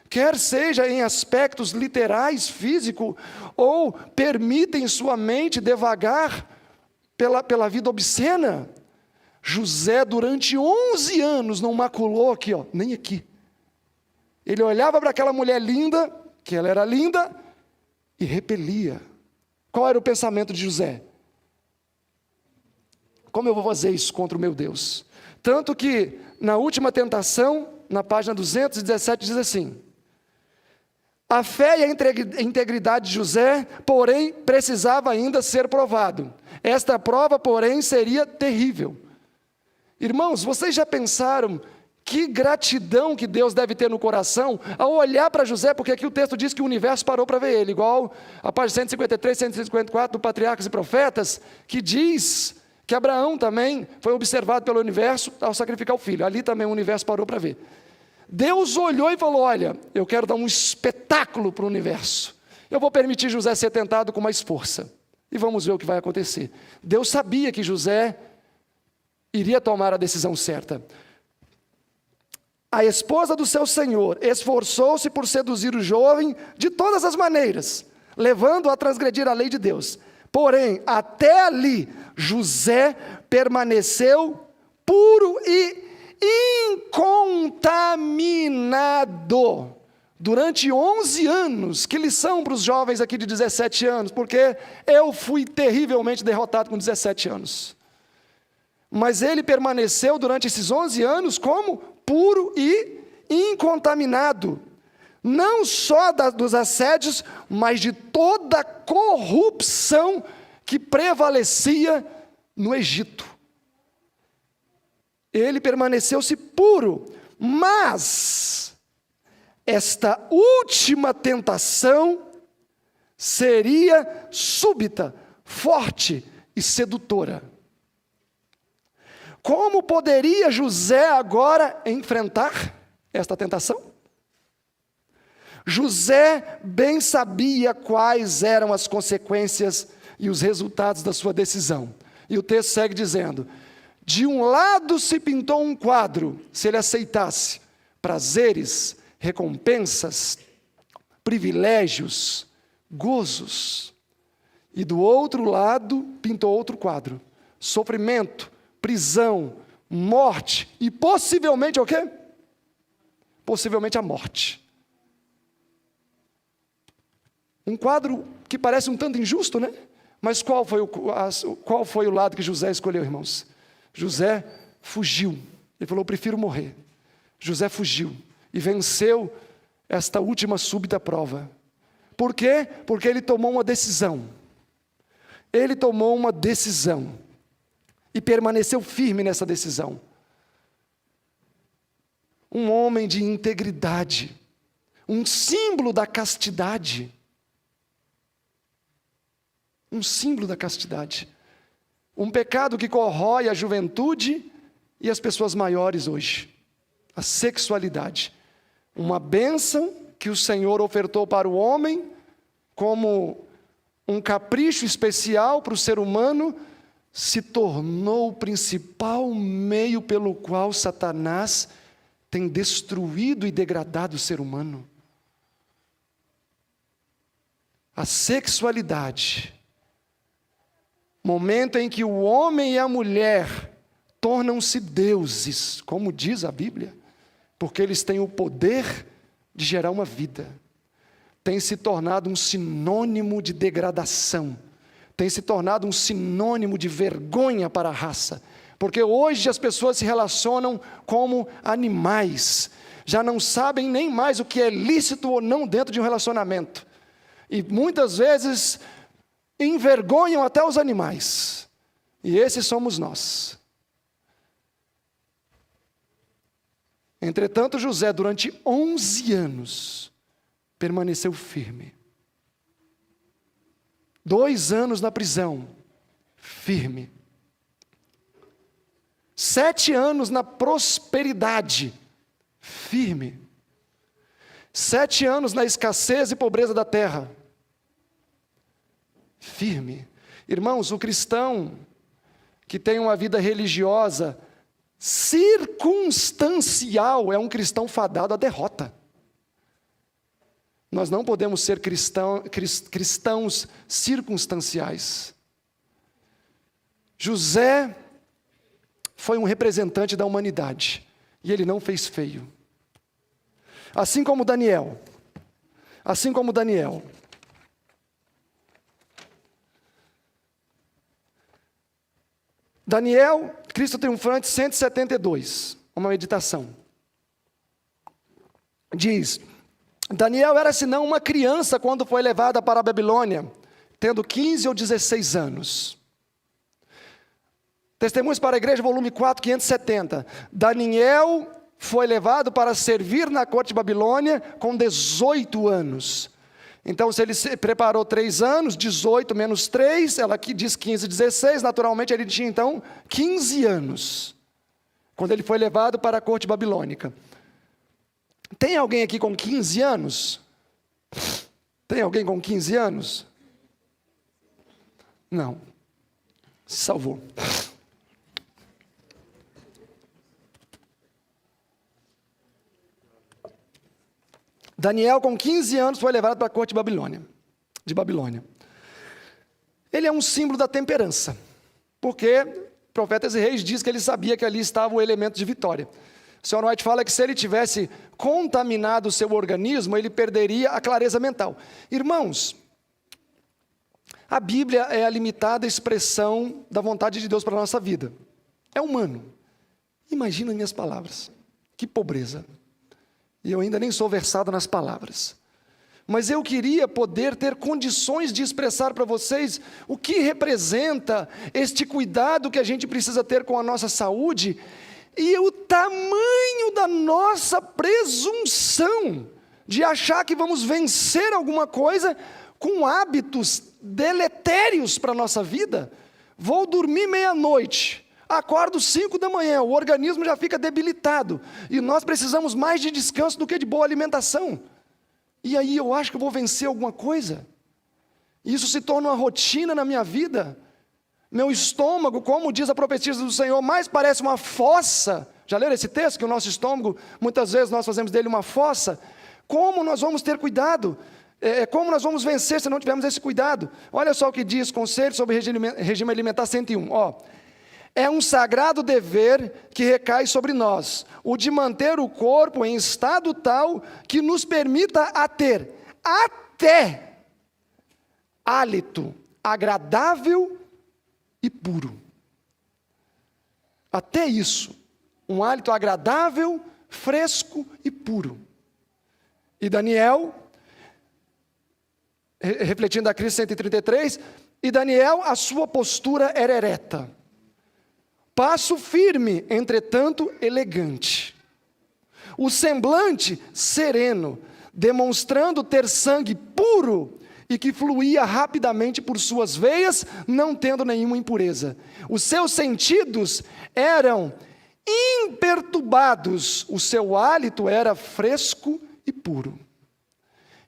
Quer seja em aspectos literais, físico, ou permitem sua mente devagar pela vida obscena. José, durante 11 anos, não maculou aqui, nem aqui. Ele olhava para aquela mulher linda, que ela era linda, e repelia. Qual era o pensamento de José? Como eu vou fazer isso contra o meu Deus? Tanto que, na última tentação, na página 217, diz assim: a fé e a integridade de José, porém, precisava ainda ser provado. Esta prova, porém, seria terrível. Irmãos, vocês já pensaram que gratidão que Deus deve ter no coração ao olhar para José, porque aqui o texto diz que o universo parou para ver ele, igual a página 153, 154 do Patriarcas e Profetas, que diz que Abraão também foi observado pelo universo ao sacrificar o filho. Ali também o universo parou para ver. Deus olhou e falou: olha, eu quero dar um espetáculo para o universo. Eu vou permitir José ser tentado com mais força. E vamos ver o que vai acontecer. Deus sabia que José iria tomar a decisão certa. A esposa do seu senhor esforçou-se por seduzir o jovem de todas as maneiras, levando-o a transgredir a lei de Deus. Porém, até ali, José permaneceu puro e incontaminado durante 11 anos. Que lição para os jovens aqui de 17 anos, porque eu fui terrivelmente derrotado com 17 anos. Mas ele permaneceu durante esses 11 anos como puro e incontaminado, não só dos assédios, mas de toda a corrupção que prevalecia no Egito. Ele permaneceu-se puro, mas esta última tentação seria súbita, forte e sedutora. Como poderia José agora enfrentar esta tentação? José bem sabia quais eram as consequências e os resultados da sua decisão. E o texto segue dizendo: de um lado se pintou um quadro, se ele aceitasse prazeres, recompensas, privilégios, gozos. E do outro lado pintou outro quadro: sofrimento, prisão, morte e possivelmente o quê? Possivelmente a morte. Um quadro que parece um tanto injusto, né? Mas qual foi o lado que José escolheu, irmãos? José fugiu. Ele falou: eu prefiro morrer. José fugiu e venceu esta última súbita prova. Por quê? Porque ele tomou uma decisão. Ele tomou uma decisão e permaneceu firme nessa decisão. Um homem de integridade, um símbolo da castidade. Um símbolo da castidade. Um pecado que corrói a juventude e as pessoas maiores hoje. A sexualidade. Uma bênção que o Senhor ofertou para o homem como um capricho especial para o ser humano, se tornou o principal meio pelo qual Satanás tem destruído e degradado o ser humano. A sexualidade, momento em que o homem e a mulher tornam-se deuses, como diz a Bíblia, porque eles têm o poder de gerar uma vida. Tem se tornado um sinônimo de degradação, tem se tornado um sinônimo de vergonha para a raça, porque hoje as pessoas se relacionam como animais, já não sabem nem mais o que é lícito ou não dentro de um relacionamento, e muitas vezes envergonham até os animais, e esses somos nós. Entretanto, José, durante 11 anos, permaneceu firme. 2 anos na prisão, firme. 7 anos na prosperidade, firme. 7 anos na escassez e pobreza da terra, firme. Irmãos, o cristão que tem uma vida religiosa circunstancial é um cristão fadado à derrota. Nós não podemos ser cristãos circunstanciais. José foi um representante da humanidade, e ele não fez feio. Assim como Daniel. Daniel, Cristo Triunfante, 172, uma meditação. Diz: Daniel era senão uma criança quando foi levada para a Babilônia, tendo 15 ou 16 anos. Testemunhos para a Igreja, volume 4, 570. Daniel foi levado para servir na corte de Babilônia com 18 anos. Então, se ele se preparou 3 anos, 18 menos 3, ela aqui diz 15, 16, naturalmente ele tinha então 15 anos, quando ele foi levado para a corte babilônica. Tem alguém aqui com 15 anos? Tem alguém com 15 anos? Não. Se salvou. Daniel, com 15 anos, foi levado para a corte de Babilônia. Ele é um símbolo da temperança, porque Profetas e Reis diz que ele sabia que ali estava o elemento de vitória. O Sr. White fala que se ele tivesse contaminado o seu organismo, ele perderia a clareza mental. Irmãos, a Bíblia é a limitada expressão da vontade de Deus para a nossa vida. É humano. Imagina minhas palavras. Que pobreza. E eu ainda nem sou versado nas palavras. Mas eu queria poder ter condições de expressar para vocês o que representa este cuidado que a gente precisa ter com a nossa saúde e o tamanho da nossa presunção de achar que vamos vencer alguma coisa com hábitos deletérios para a nossa vida. Vou dormir meia-noite. Acordo 5 da manhã, o organismo já fica debilitado, e nós precisamos mais de descanso do que de boa alimentação. E aí eu acho que eu vou vencer alguma coisa? Isso se torna uma rotina na minha vida. Meu estômago, como diz a profecia do Senhor, mais parece uma fossa. Já leram esse texto? Que o nosso estômago, muitas vezes nós fazemos dele uma fossa. Como nós vamos ter cuidado? Como nós vamos vencer se não tivermos esse cuidado? Olha só o que diz Conselho sobre Regime Alimentar 101. É um sagrado dever que recai sobre nós, o de manter o corpo em estado tal que nos permita ter até hálito agradável e puro. Até isso, um hálito agradável, fresco e puro. E Daniel, refletindo a crise 133, e Daniel, a sua postura era ereta. Passo firme, entretanto elegante. O semblante sereno, demonstrando ter sangue puro e que fluía rapidamente por suas veias, não tendo nenhuma impureza. Os seus sentidos eram imperturbados, o seu hálito era fresco e puro.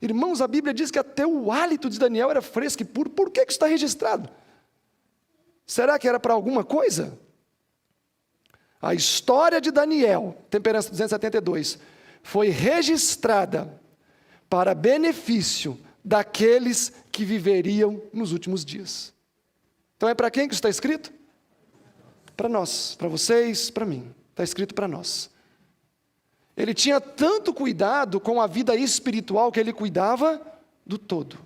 Irmãos, a Bíblia diz que até o hálito de Daniel era fresco e puro. Por que isso está registrado? Será que era para alguma coisa? A história de Daniel, Temperança 272, foi registrada para benefício daqueles que viveriam nos últimos dias. Então é para quem que isso está escrito? Para nós, para vocês, para mim. Está escrito para nós. Ele tinha tanto cuidado com a vida espiritual que ele cuidava do todo.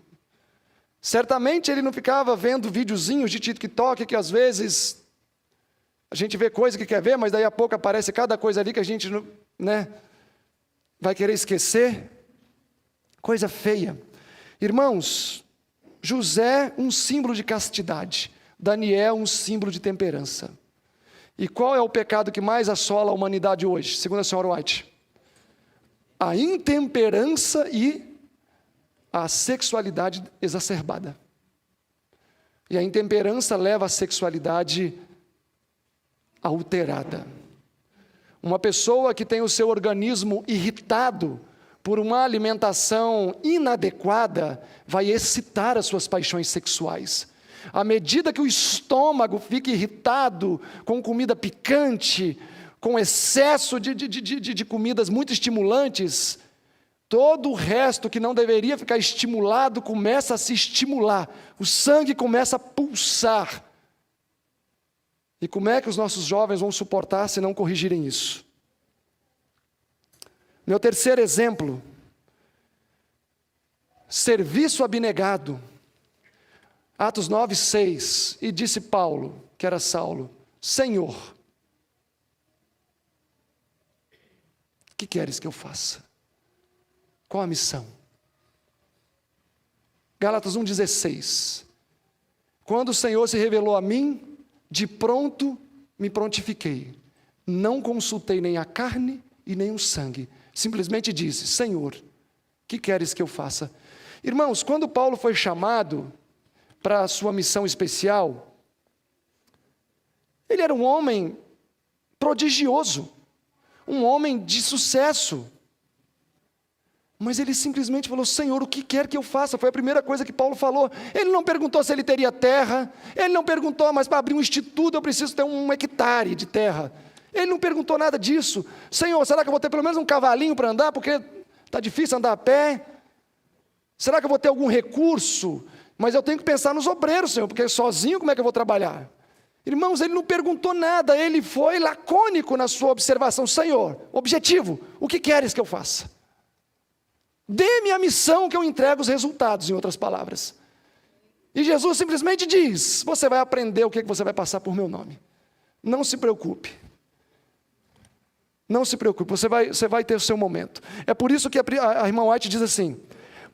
Certamente ele não ficava vendo videozinhos de TikTok que às vezes a gente vê coisa que quer ver, mas daí a pouco aparece cada coisa ali que a gente vai querer esquecer. Coisa feia. Irmãos, José, um símbolo de castidade. Daniel, um símbolo de temperança. E qual é o pecado que mais assola a humanidade hoje, segundo a senhora White? A intemperança e a sexualidade exacerbada. E a intemperança leva à sexualidade alterada. Uma pessoa que tem o seu organismo irritado por uma alimentação inadequada vai excitar as suas paixões sexuais. À medida que o estômago fica irritado com comida picante, com excesso de comidas muito estimulantes, todo o resto que não deveria ficar estimulado começa a se estimular. O sangue começa a pulsar. E como é que os nossos jovens vão suportar se não corrigirem isso? Meu terceiro exemplo, serviço abnegado. Atos 9:6, e disse Paulo, que era Saulo, Senhor, o que queres que eu faça? Qual a missão? Gálatas 1:16, quando o Senhor se revelou a mim, de pronto me prontifiquei, não consultei nem a carne e nem o sangue, simplesmente disse, Senhor, o que queres que eu faça? Irmãos, quando Paulo foi chamado para a sua missão especial, ele era um homem prodigioso, um homem de sucesso, mas ele simplesmente falou, Senhor, o que quer que eu faça? Foi a primeira coisa que Paulo falou. Ele não perguntou se ele teria terra, ele não perguntou, mas para abrir um instituto eu preciso ter 1 hectare de terra. Ele não perguntou nada disso. Senhor, será que eu vou ter pelo menos um cavalinho para andar, porque está difícil andar a pé? Será que eu vou ter algum recurso? Mas eu tenho que pensar nos obreiros, Senhor, porque sozinho como é que eu vou trabalhar? Irmãos, ele não perguntou nada, ele foi lacônico na sua observação. Senhor, objetivo, o que queres que eu faça? Dê-me a missão que eu entrego os resultados, em outras palavras. E Jesus simplesmente diz, você vai aprender o que você vai passar por meu nome. Não se preocupe. Não se preocupe, você vai ter o seu momento. É por isso que a irmã White diz assim,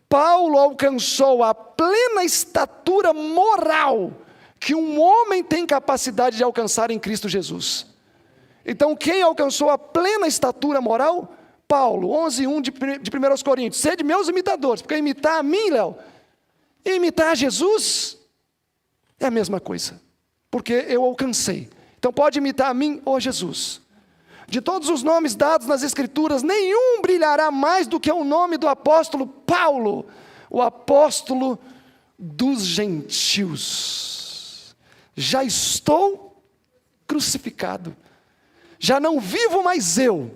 Paulo alcançou a plena estatura moral que um homem tem capacidade de alcançar em Cristo Jesus. Então, quem alcançou a plena estatura moral? Paulo, 11:1 de 1 Coríntios. Sede meus imitadores, porque imitar a mim, Léo, e imitar a Jesus é a mesma coisa, porque eu alcancei. Então, pode imitar a mim ou a Jesus. De todos os nomes dados nas Escrituras, nenhum brilhará mais do que o nome do apóstolo Paulo, o apóstolo dos gentios. Já estou crucificado, já não vivo mais eu,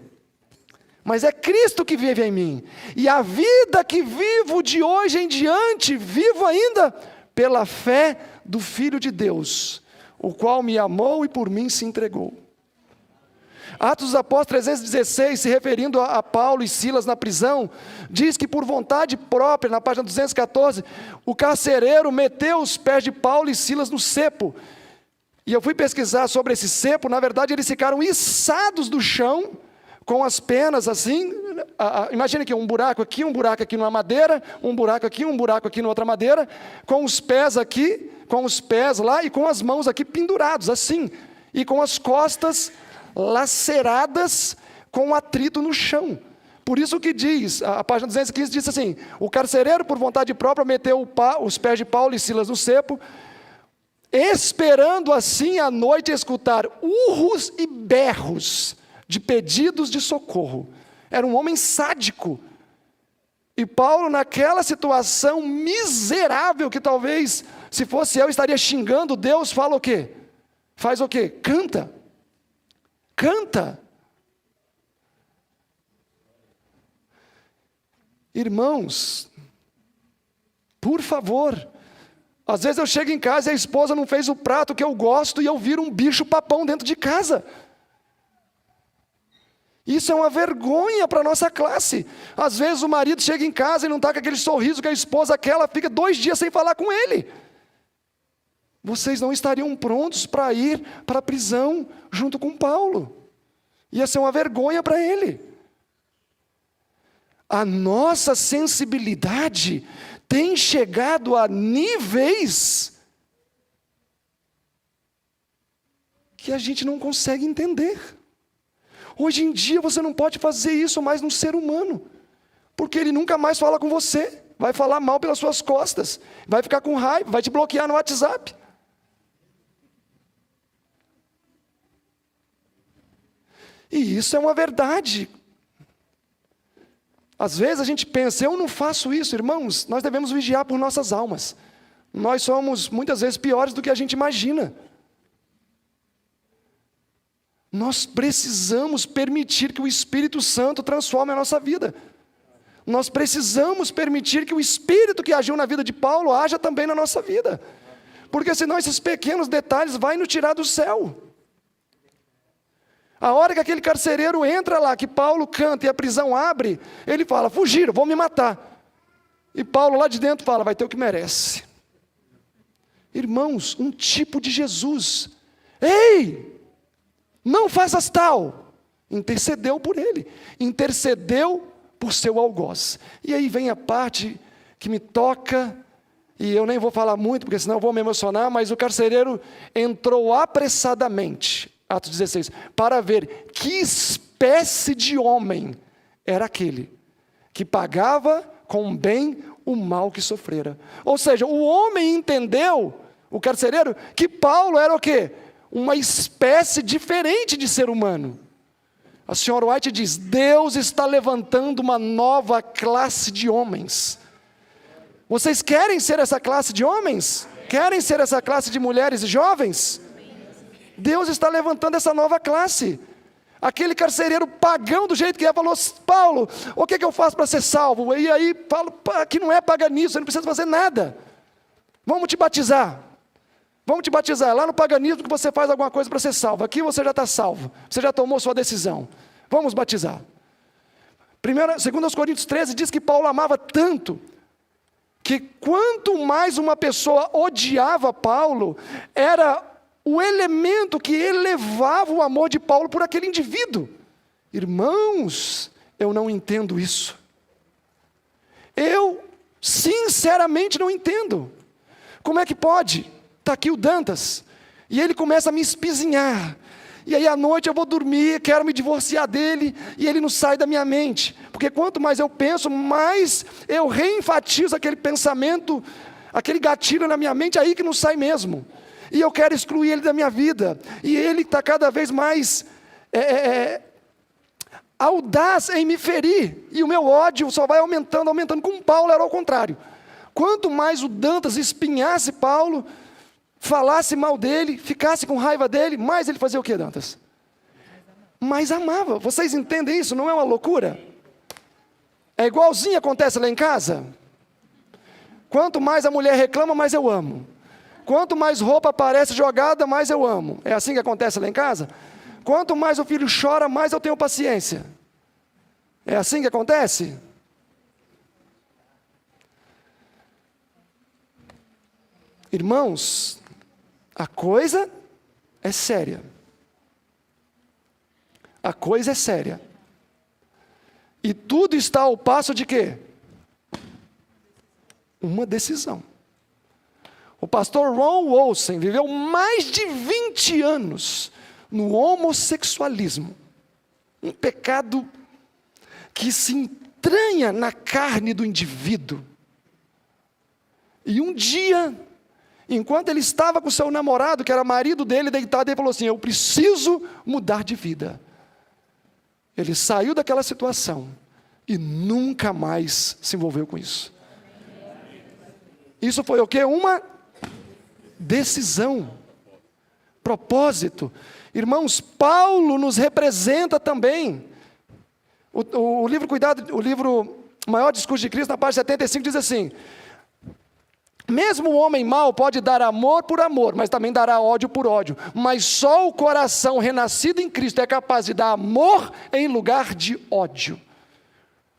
mas é Cristo que vive em mim, e a vida que vivo de hoje em diante, vivo ainda pela fé do Filho de Deus, o qual me amou e por mim se entregou. Atos dos Apóstolos 316, se referindo a Paulo e Silas na prisão, diz que por vontade própria, na página 214, o carcereiro meteu os pés de Paulo e Silas no cepo. E eu fui pesquisar sobre esse cepo, na verdade eles ficaram içados do chão, com as penas assim, imagina que um buraco aqui numa madeira, um buraco aqui na outra madeira, com os pés aqui, com os pés lá e com as mãos aqui pendurados, assim, e com as costas laceradas com atrito no chão. Por isso que diz, a página 215 diz assim, o carcereiro por vontade própria meteu os pés de Paulo e Silas no cepo, esperando assim à noite escutar urros e berros de pedidos de socorro. Era um homem sádico. E Paulo, naquela situação miserável, que talvez, se fosse eu, estaria xingando Deus, fala o quê? Faz o quê? Canta. Canta. Irmãos, por favor, Às vezes eu chego em casa e a esposa não fez o prato que eu gosto e eu viro um bicho papão dentro de casa. Isso é uma vergonha para a nossa classe. Às vezes o marido chega em casa e não está com aquele sorriso que a esposa quer, ela fica 2 dias sem falar com ele. Vocês não estariam prontos para ir para a prisão junto com Paulo. Ia ser uma vergonha para ele. A nossa sensibilidade tem chegado a níveis que a gente não consegue entender. Hoje em dia você não pode fazer isso mais num ser humano, porque ele nunca mais fala com você, vai falar mal pelas suas costas, vai ficar com raiva, vai te bloquear no WhatsApp. E isso é uma verdade. Às vezes a gente pensa, eu não faço isso, irmãos, nós devemos vigiar por nossas almas. Nós somos muitas vezes piores do que a gente imagina. Nós precisamos permitir que o Espírito Santo transforme a nossa vida. Nós precisamos permitir que o Espírito que agiu na vida de Paulo haja também na nossa vida. Porque senão esses pequenos detalhes vão nos tirar do céu. A hora que aquele carcereiro entra lá, que Paulo canta e a prisão abre, ele fala, fugiram, vão me matar. E Paulo lá de dentro fala, vai ter o que merece. Irmãos, um tipo de Jesus. Ei, não faças tal. Intercedeu por ele. Intercedeu por seu algoz. E aí vem a parte que me toca, e eu nem vou falar muito, porque senão eu vou me emocionar, mas o carcereiro entrou apressadamente, Atos 16, para ver que espécie de homem era aquele que pagava com bem o mal que sofrera. Ou seja, o homem entendeu, o carcereiro, que Paulo era o quê? Uma espécie diferente de ser humano. A senhora White diz, Deus está levantando uma nova classe de homens. Vocês querem ser essa classe de homens? Querem ser essa classe de mulheres e jovens? Deus está levantando essa nova classe. Aquele carcereiro pagão do jeito que é, falou, Paulo, o que eu faço para ser salvo? E aí, Paulo, que não é paganismo, você não precisa fazer nada. Vamos te batizar. Vamos te batizar. Lá no paganismo que você faz alguma coisa para ser salvo. Aqui você já está salvo. Você já tomou sua decisão. Vamos batizar. 2 Coríntios 13 diz que Paulo amava tanto, que quanto mais uma pessoa odiava Paulo, era o elemento que elevava o amor de Paulo por aquele indivíduo. Irmãos, eu não entendo isso. Eu, sinceramente, não entendo. Como é que pode? Está aqui o Dantas, e ele começa a me espizinhar. E aí à noite eu vou dormir, quero me divorciar dele, e ele não sai da minha mente. Porque quanto mais eu penso, mais eu reenfatizo aquele pensamento, aquele gatilho na minha mente, aí que não sai mesmo. E eu quero excluir ele da minha vida. E ele está cada vez mais audaz em me ferir. E o meu ódio só vai aumentando, aumentando. Com Paulo era ao contrário. Quanto mais o Dantas espinhasse Paulo, falasse mal dele, ficasse com raiva dele, mais ele fazia o que, Dantas? Mais amava. Vocês entendem isso? Não é uma loucura? É igualzinho acontece lá em casa. Quanto mais a mulher reclama, mais eu amo. Quanto mais roupa aparece jogada, mais eu amo. É assim que acontece lá em casa? Quanto mais o filho chora, mais eu tenho paciência. É assim que acontece? Irmãos, a coisa é séria. A coisa é séria. E tudo está ao passo de quê? Uma decisão. O pastor Ron Wolsen viveu mais de 20 anos no homossexualismo. Um pecado que se entranha na carne do indivíduo. E um dia, enquanto ele estava com seu namorado, que era marido dele, deitado, ele falou assim, eu preciso mudar de vida. Ele saiu daquela situação e nunca mais se envolveu com isso. Isso foi o quê? Uma decisão, propósito. Irmãos, Paulo nos representa também. O livro Maior Discurso de Cristo, na página 75, diz assim, Mesmo o homem mau pode dar amor por amor, mas também dará ódio por ódio. Mas só o coração renascido em Cristo é capaz de dar amor em lugar de ódio.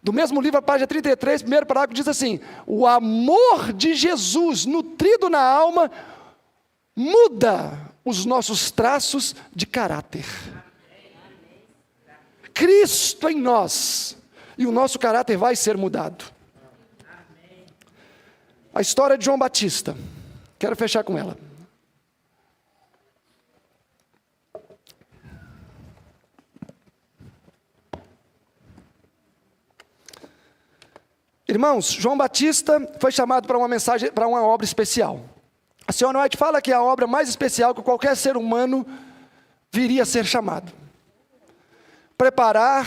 Do mesmo livro, a página 33, primeiro parágrafo, diz assim: o amor de Jesus, nutrido na alma, muda os nossos traços de caráter. Cristo em nós, e o nosso caráter vai ser mudado. A história de João Batista, quero fechar com ela. Irmãos, João Batista foi chamado para uma mensagem, para uma obra especial. A senhora White fala que é a obra mais especial que qualquer ser humano viria a ser chamado. Preparar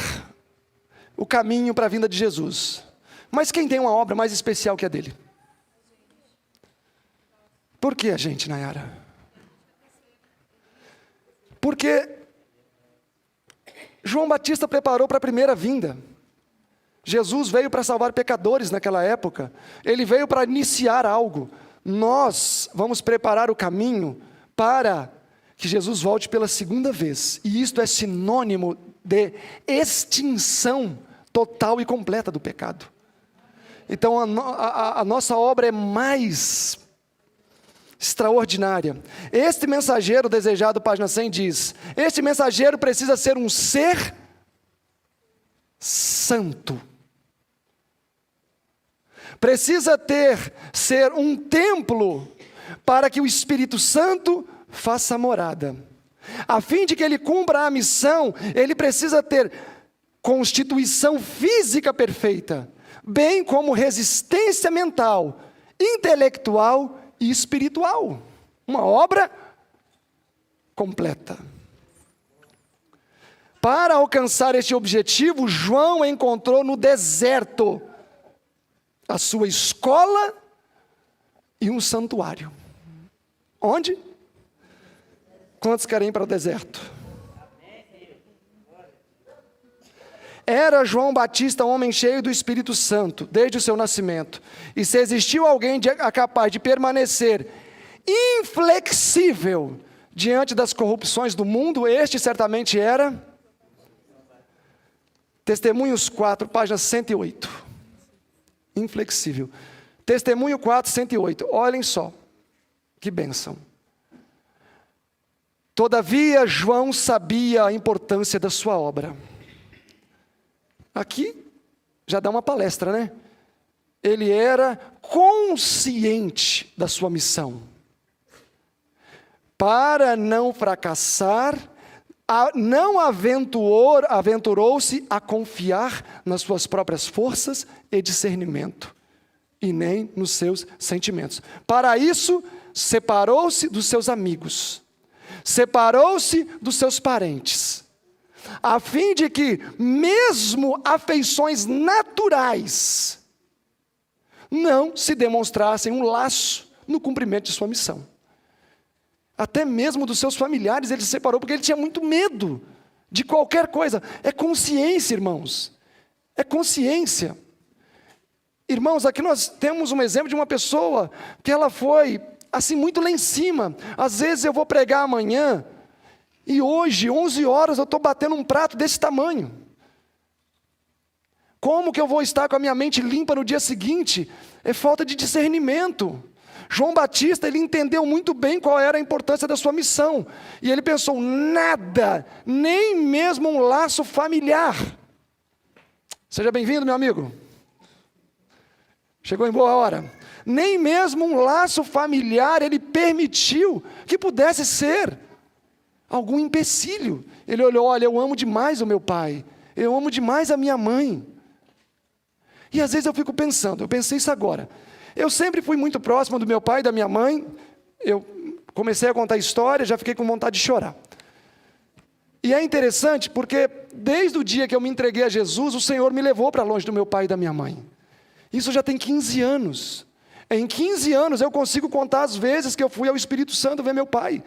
o caminho para a vinda de Jesus. Mas quem tem uma obra mais especial que a dele? Por que a gente, Nayara? Porque João Batista preparou para a primeira vinda. Jesus veio para salvar pecadores naquela época. Ele veio para iniciar algo. Nós vamos preparar o caminho para que Jesus volte pela segunda vez. E isto é sinônimo de extinção total e completa do pecado. Então a nossa obra é mais extraordinária. Este mensageiro desejado, página 100, diz: este mensageiro precisa ser um ser santo. Precisa ser um templo para que o Espírito Santo faça morada. A fim de que ele cumpra a missão, ele precisa ter constituição física perfeita, bem como resistência mental, intelectual e espiritual. Uma obra completa. Para alcançar este objetivo, João encontrou no deserto a sua escola e um santuário. Onde? Quantos querem ir para o deserto? Era João Batista um homem cheio do Espírito Santo, desde o seu nascimento. E se existiu alguém capaz de permanecer inflexível diante das corrupções do mundo, este certamente era Testemunhos 4, página 108. Inflexível. Testemunho 4, 108. Olhem só, que bênção. Todavia, João sabia a importância da sua obra. Aqui, já dá uma palestra, né? Ele era consciente da sua missão. Para não fracassar, não aventurou-se a confiar nas suas próprias forças e discernimento, e nem nos seus sentimentos. Para isso, separou-se dos seus amigos, separou-se dos seus parentes, a fim de que, mesmo afeições naturais, não se demonstrassem um laço no cumprimento de sua missão. Até mesmo dos seus familiares ele se separou, porque ele tinha muito medo de qualquer coisa. É consciência, irmãos. É consciência. Irmãos, aqui nós temos um exemplo de uma pessoa que ela foi, assim, muito lá em cima. Às vezes eu vou pregar amanhã, e hoje, 11 horas, eu estou batendo um prato desse tamanho. Como que eu vou estar com a minha mente limpa no dia seguinte? É falta de discernimento. João Batista, ele entendeu muito bem qual era a importância da sua missão. E ele pensou: nada, nem mesmo um laço familiar. Seja bem-vindo, meu amigo. Chegou em boa hora. Nem mesmo um laço familiar ele permitiu que pudesse ser algum empecilho. Ele olhou: olha, eu amo demais o meu pai, eu amo demais a minha mãe. E às vezes eu fico pensando, eu pensei isso agora. Eu sempre fui muito próximo do meu pai e da minha mãe. Eu comecei a contar história, já fiquei com vontade de chorar. E é interessante porque desde o dia que eu me entreguei a Jesus, o Senhor me levou para longe do meu pai e da minha mãe. Isso já tem 15 anos. Em 15 anos eu consigo contar as vezes que eu fui ao Espírito Santo ver meu pai.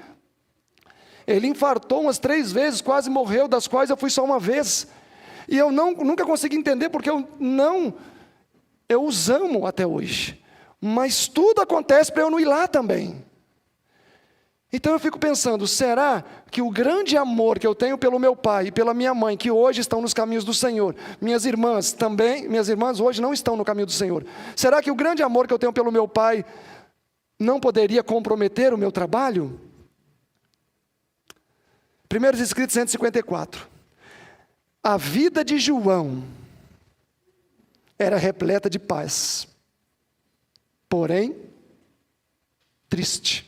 Ele infartou umas 3 vezes, quase morreu, das quais eu fui só uma vez. E eu nunca consegui entender porque eu os amo até hoje. mas tudo acontece para eu não ir lá também. Então eu fico pensando, será que o grande amor que eu tenho pelo meu pai e pela minha mãe, que hoje estão nos caminhos do Senhor, minhas irmãs hoje não estão no caminho do Senhor, será que o grande amor que eu tenho pelo meu pai não poderia comprometer o meu trabalho? Primeiros Escritos 154. A vida de João era repleta de paz, porém triste.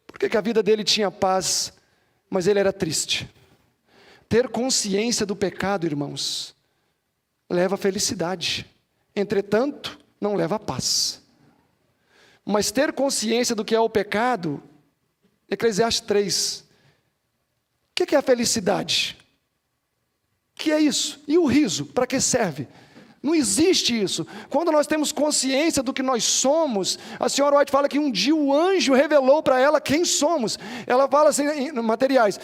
Por que a vida dele tinha paz, mas ele era triste? Ter consciência do pecado, irmãos, leva à felicidade. Entretanto, não leva à paz. Mas ter consciência do que é o pecado, Eclesiastes 3. O que é a felicidade? O que é isso? E o riso, para que serve? Não existe isso. Quando nós temos consciência do que nós somos, a senhora White fala que um dia o anjo revelou para ela quem somos. Ela fala assim, em materiais,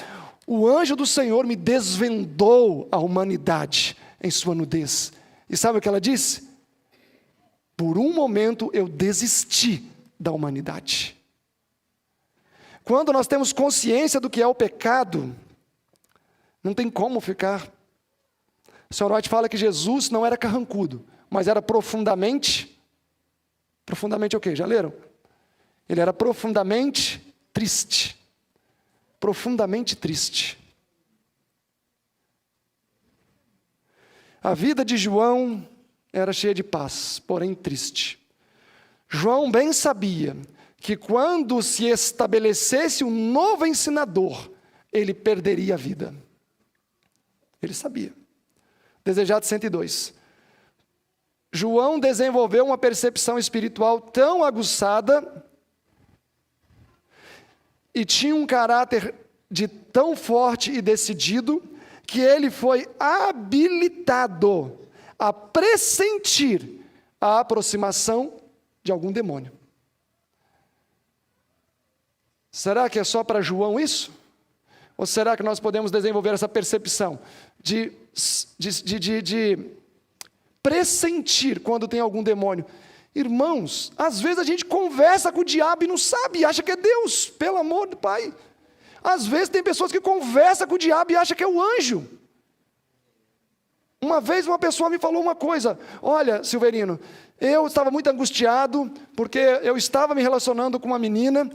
o anjo do Senhor me desvendou a humanidade em sua nudez. E sabe o que ela disse? Por um momento eu desisti da humanidade. Quando nós temos consciência do que é o pecado, não tem como ficar. A senhora White fala que Jesus não era carrancudo, mas era profundamente o quê? Já leram? Ele era profundamente triste. Profundamente triste. A vida de João era cheia de paz, porém triste. João bem sabia que quando se estabelecesse um novo ensinador, ele perderia a vida. Ele sabia. Desejado 102. João desenvolveu uma percepção espiritual tão aguçada e tinha um caráter de tão forte e decidido que ele foi habilitado a pressentir a aproximação de algum demônio. Será que é só para João isso? Ou será que nós podemos desenvolver essa percepção de pressentir quando tem algum demônio? Irmãos, às vezes a gente conversa com o diabo e não sabe, acha que é Deus, pelo amor do Pai. Às vezes tem pessoas que conversam com o diabo e acham que é o anjo. Uma vez uma pessoa me falou uma coisa, olha, Silverino, eu estava muito angustiado, porque eu estava me relacionando com uma menina,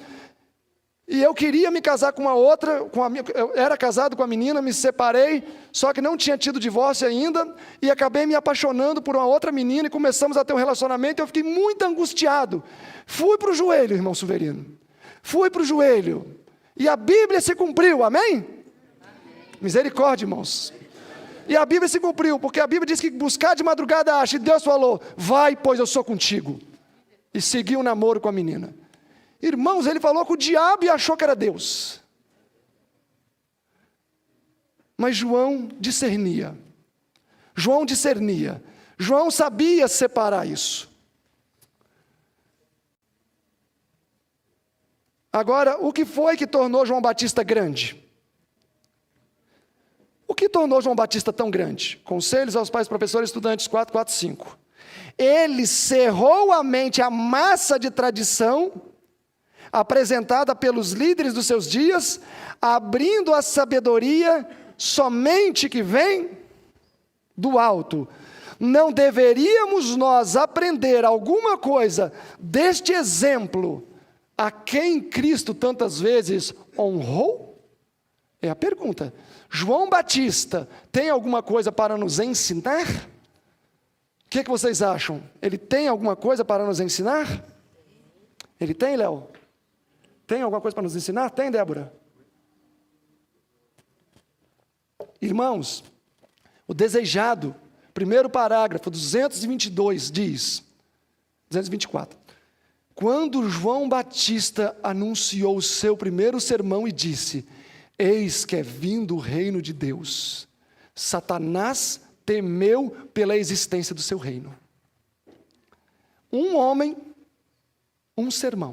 e eu queria me casar com uma outra, eu era casado com a menina, me separei, só que não tinha tido divórcio ainda, e acabei me apaixonando por uma outra menina, e começamos a ter um relacionamento, e eu fiquei muito angustiado. Fui para o joelho, irmão Silverino, fui para o joelho, e a Bíblia se cumpriu, amém? Amém. Misericórdia, irmãos. E a Bíblia se cumpriu, porque a Bíblia diz que buscar de madrugada acha, e Deus falou, vai, pois eu sou contigo. E seguiu o namoro com a menina. Irmãos, ele falou com o diabo e achou que era Deus. Mas João discernia. João sabia separar isso. Agora, o que foi que tornou João Batista grande? O que tornou João Batista tão grande? Conselhos aos pais, professores, estudantes, 4:5. Ele cerrou a mente à massa de tradição apresentada pelos líderes dos seus dias, abrindo a sabedoria somente que vem do alto. Não deveríamos nós aprender alguma coisa deste exemplo a quem Cristo tantas vezes honrou? É a pergunta. João Batista tem alguma coisa para nos ensinar? O que vocês acham? Ele tem alguma coisa para nos ensinar? Ele tem, Léo? Tem alguma coisa para nos ensinar? Tem, Débora? Irmãos, o desejado, primeiro parágrafo, 222, diz, 224. Quando João Batista anunciou o seu primeiro sermão e disse, eis que é vindo o reino de Deus, Satanás temeu pela existência do seu reino. Um homem, um sermão.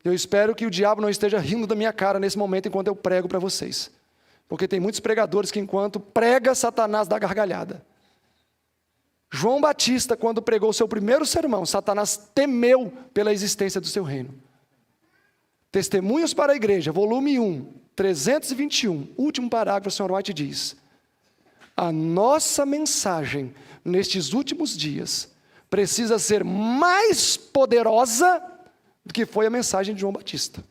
Eu espero que o diabo não esteja rindo da minha cara nesse momento enquanto eu prego para vocês. Porque tem muitos pregadores que enquanto prega, Satanás dá gargalhada. João Batista, quando pregou seu primeiro sermão, Satanás temeu pela existência do seu reino. Testemunhos para a Igreja, volume 1, 321, último parágrafo, o Sr. White diz: a nossa mensagem nestes últimos dias precisa ser mais poderosa do que foi a mensagem de João Batista.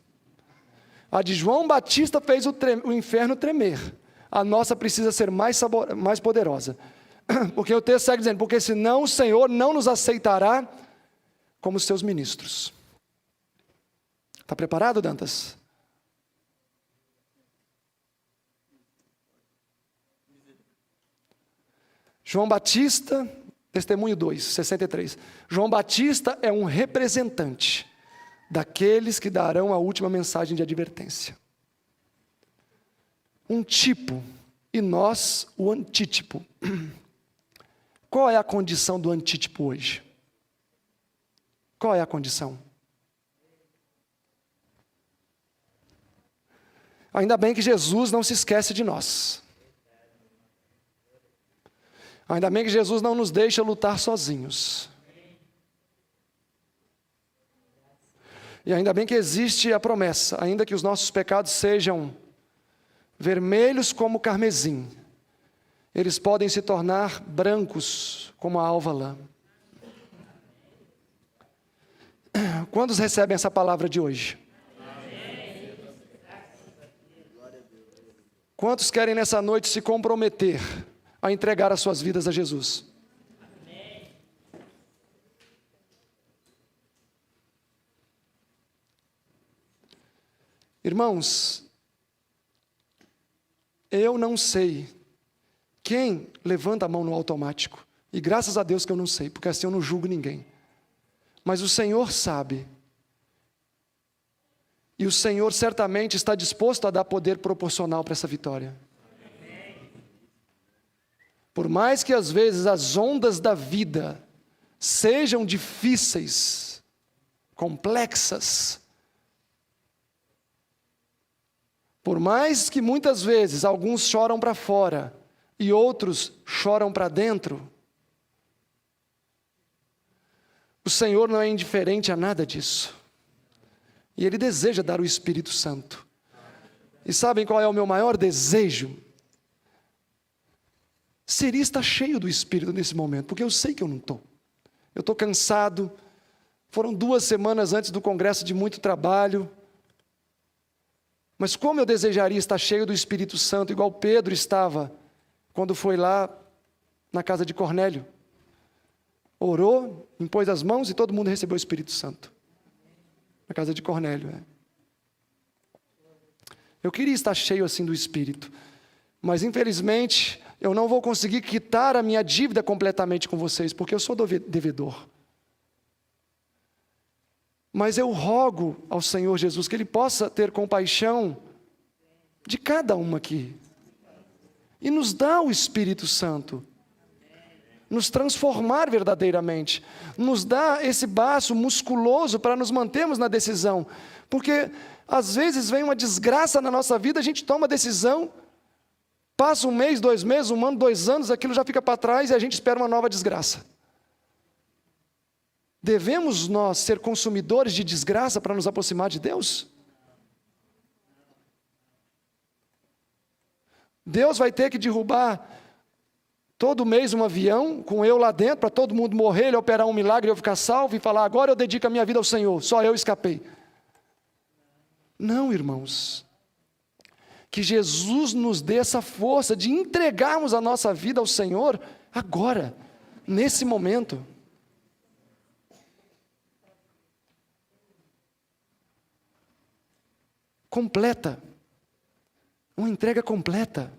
A de João Batista fez o inferno tremer. A nossa precisa ser mais poderosa. Porque o texto segue dizendo: porque senão o Senhor não nos aceitará como seus ministros. Está preparado, Dantas? João Batista, testemunho 2, 63. João Batista é um representante daqueles que darão a última mensagem de advertência. Um tipo, e nós o antítipo. Qual é a condição do antítipo hoje? Qual é a condição? Ainda bem que Jesus não se esquece de nós. Ainda bem que Jesus não nos deixa lutar sozinhos. E ainda bem que existe a promessa: ainda que os nossos pecados sejam vermelhos como carmesim, eles podem se tornar brancos como a alva lã. Quantos recebem essa palavra de hoje? Quantos querem nessa noite se comprometer a entregar as suas vidas a Jesus? Irmãos, eu não sei quem levanta a mão no automático, e graças a Deus que eu não sei, porque assim eu não julgo ninguém. Mas o Senhor sabe, e o Senhor certamente está disposto a dar poder proporcional para essa vitória. Por mais que às vezes as ondas da vida sejam difíceis, complexas, por mais que muitas vezes alguns choram para fora e outros choram para dentro, o Senhor não é indiferente a nada disso. E Ele deseja dar o Espírito Santo. E sabem qual é o meu maior desejo? Seria estar cheio do Espírito nesse momento, porque eu sei que eu não estou. Eu estou cansado. Foram 2 semanas antes do congresso de muito trabalho. Mas como eu desejaria estar cheio do Espírito Santo, igual Pedro estava quando foi lá na casa de Cornélio. Orou, impôs as mãos e todo mundo recebeu o Espírito Santo. Na casa de Cornélio. Eu queria estar cheio assim do Espírito. Mas infelizmente eu não vou conseguir quitar a minha dívida completamente com vocês, porque eu sou devedor. Mas eu rogo ao Senhor Jesus que Ele possa ter compaixão de cada um aqui. E nos dá o Espírito Santo. Nos transformar verdadeiramente. Nos dá esse baço musculoso para nos mantermos na decisão. Porque às vezes vem uma desgraça na nossa vida, a gente toma a decisão, passa 1 mês, 2 meses, 1 ano, 2 anos, aquilo já fica para trás e a gente espera uma nova desgraça. Devemos nós ser consumidores de desgraça para nos aproximar de Deus? Deus vai ter que derrubar todo mês um avião, com eu lá dentro, para todo mundo morrer, Ele operar um milagre e eu ficar salvo e falar: agora eu dedico a minha vida ao Senhor, só eu escapei. Não, irmãos. Que Jesus nos dê essa força de entregarmos a nossa vida ao Senhor agora, nesse momento. Completa. Uma entrega completa.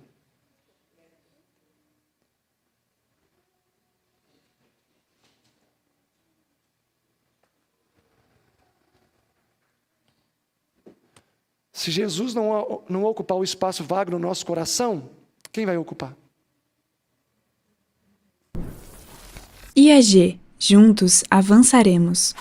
Se Jesus não ocupar o espaço vago no nosso coração, quem vai ocupar? IAG, juntos avançaremos.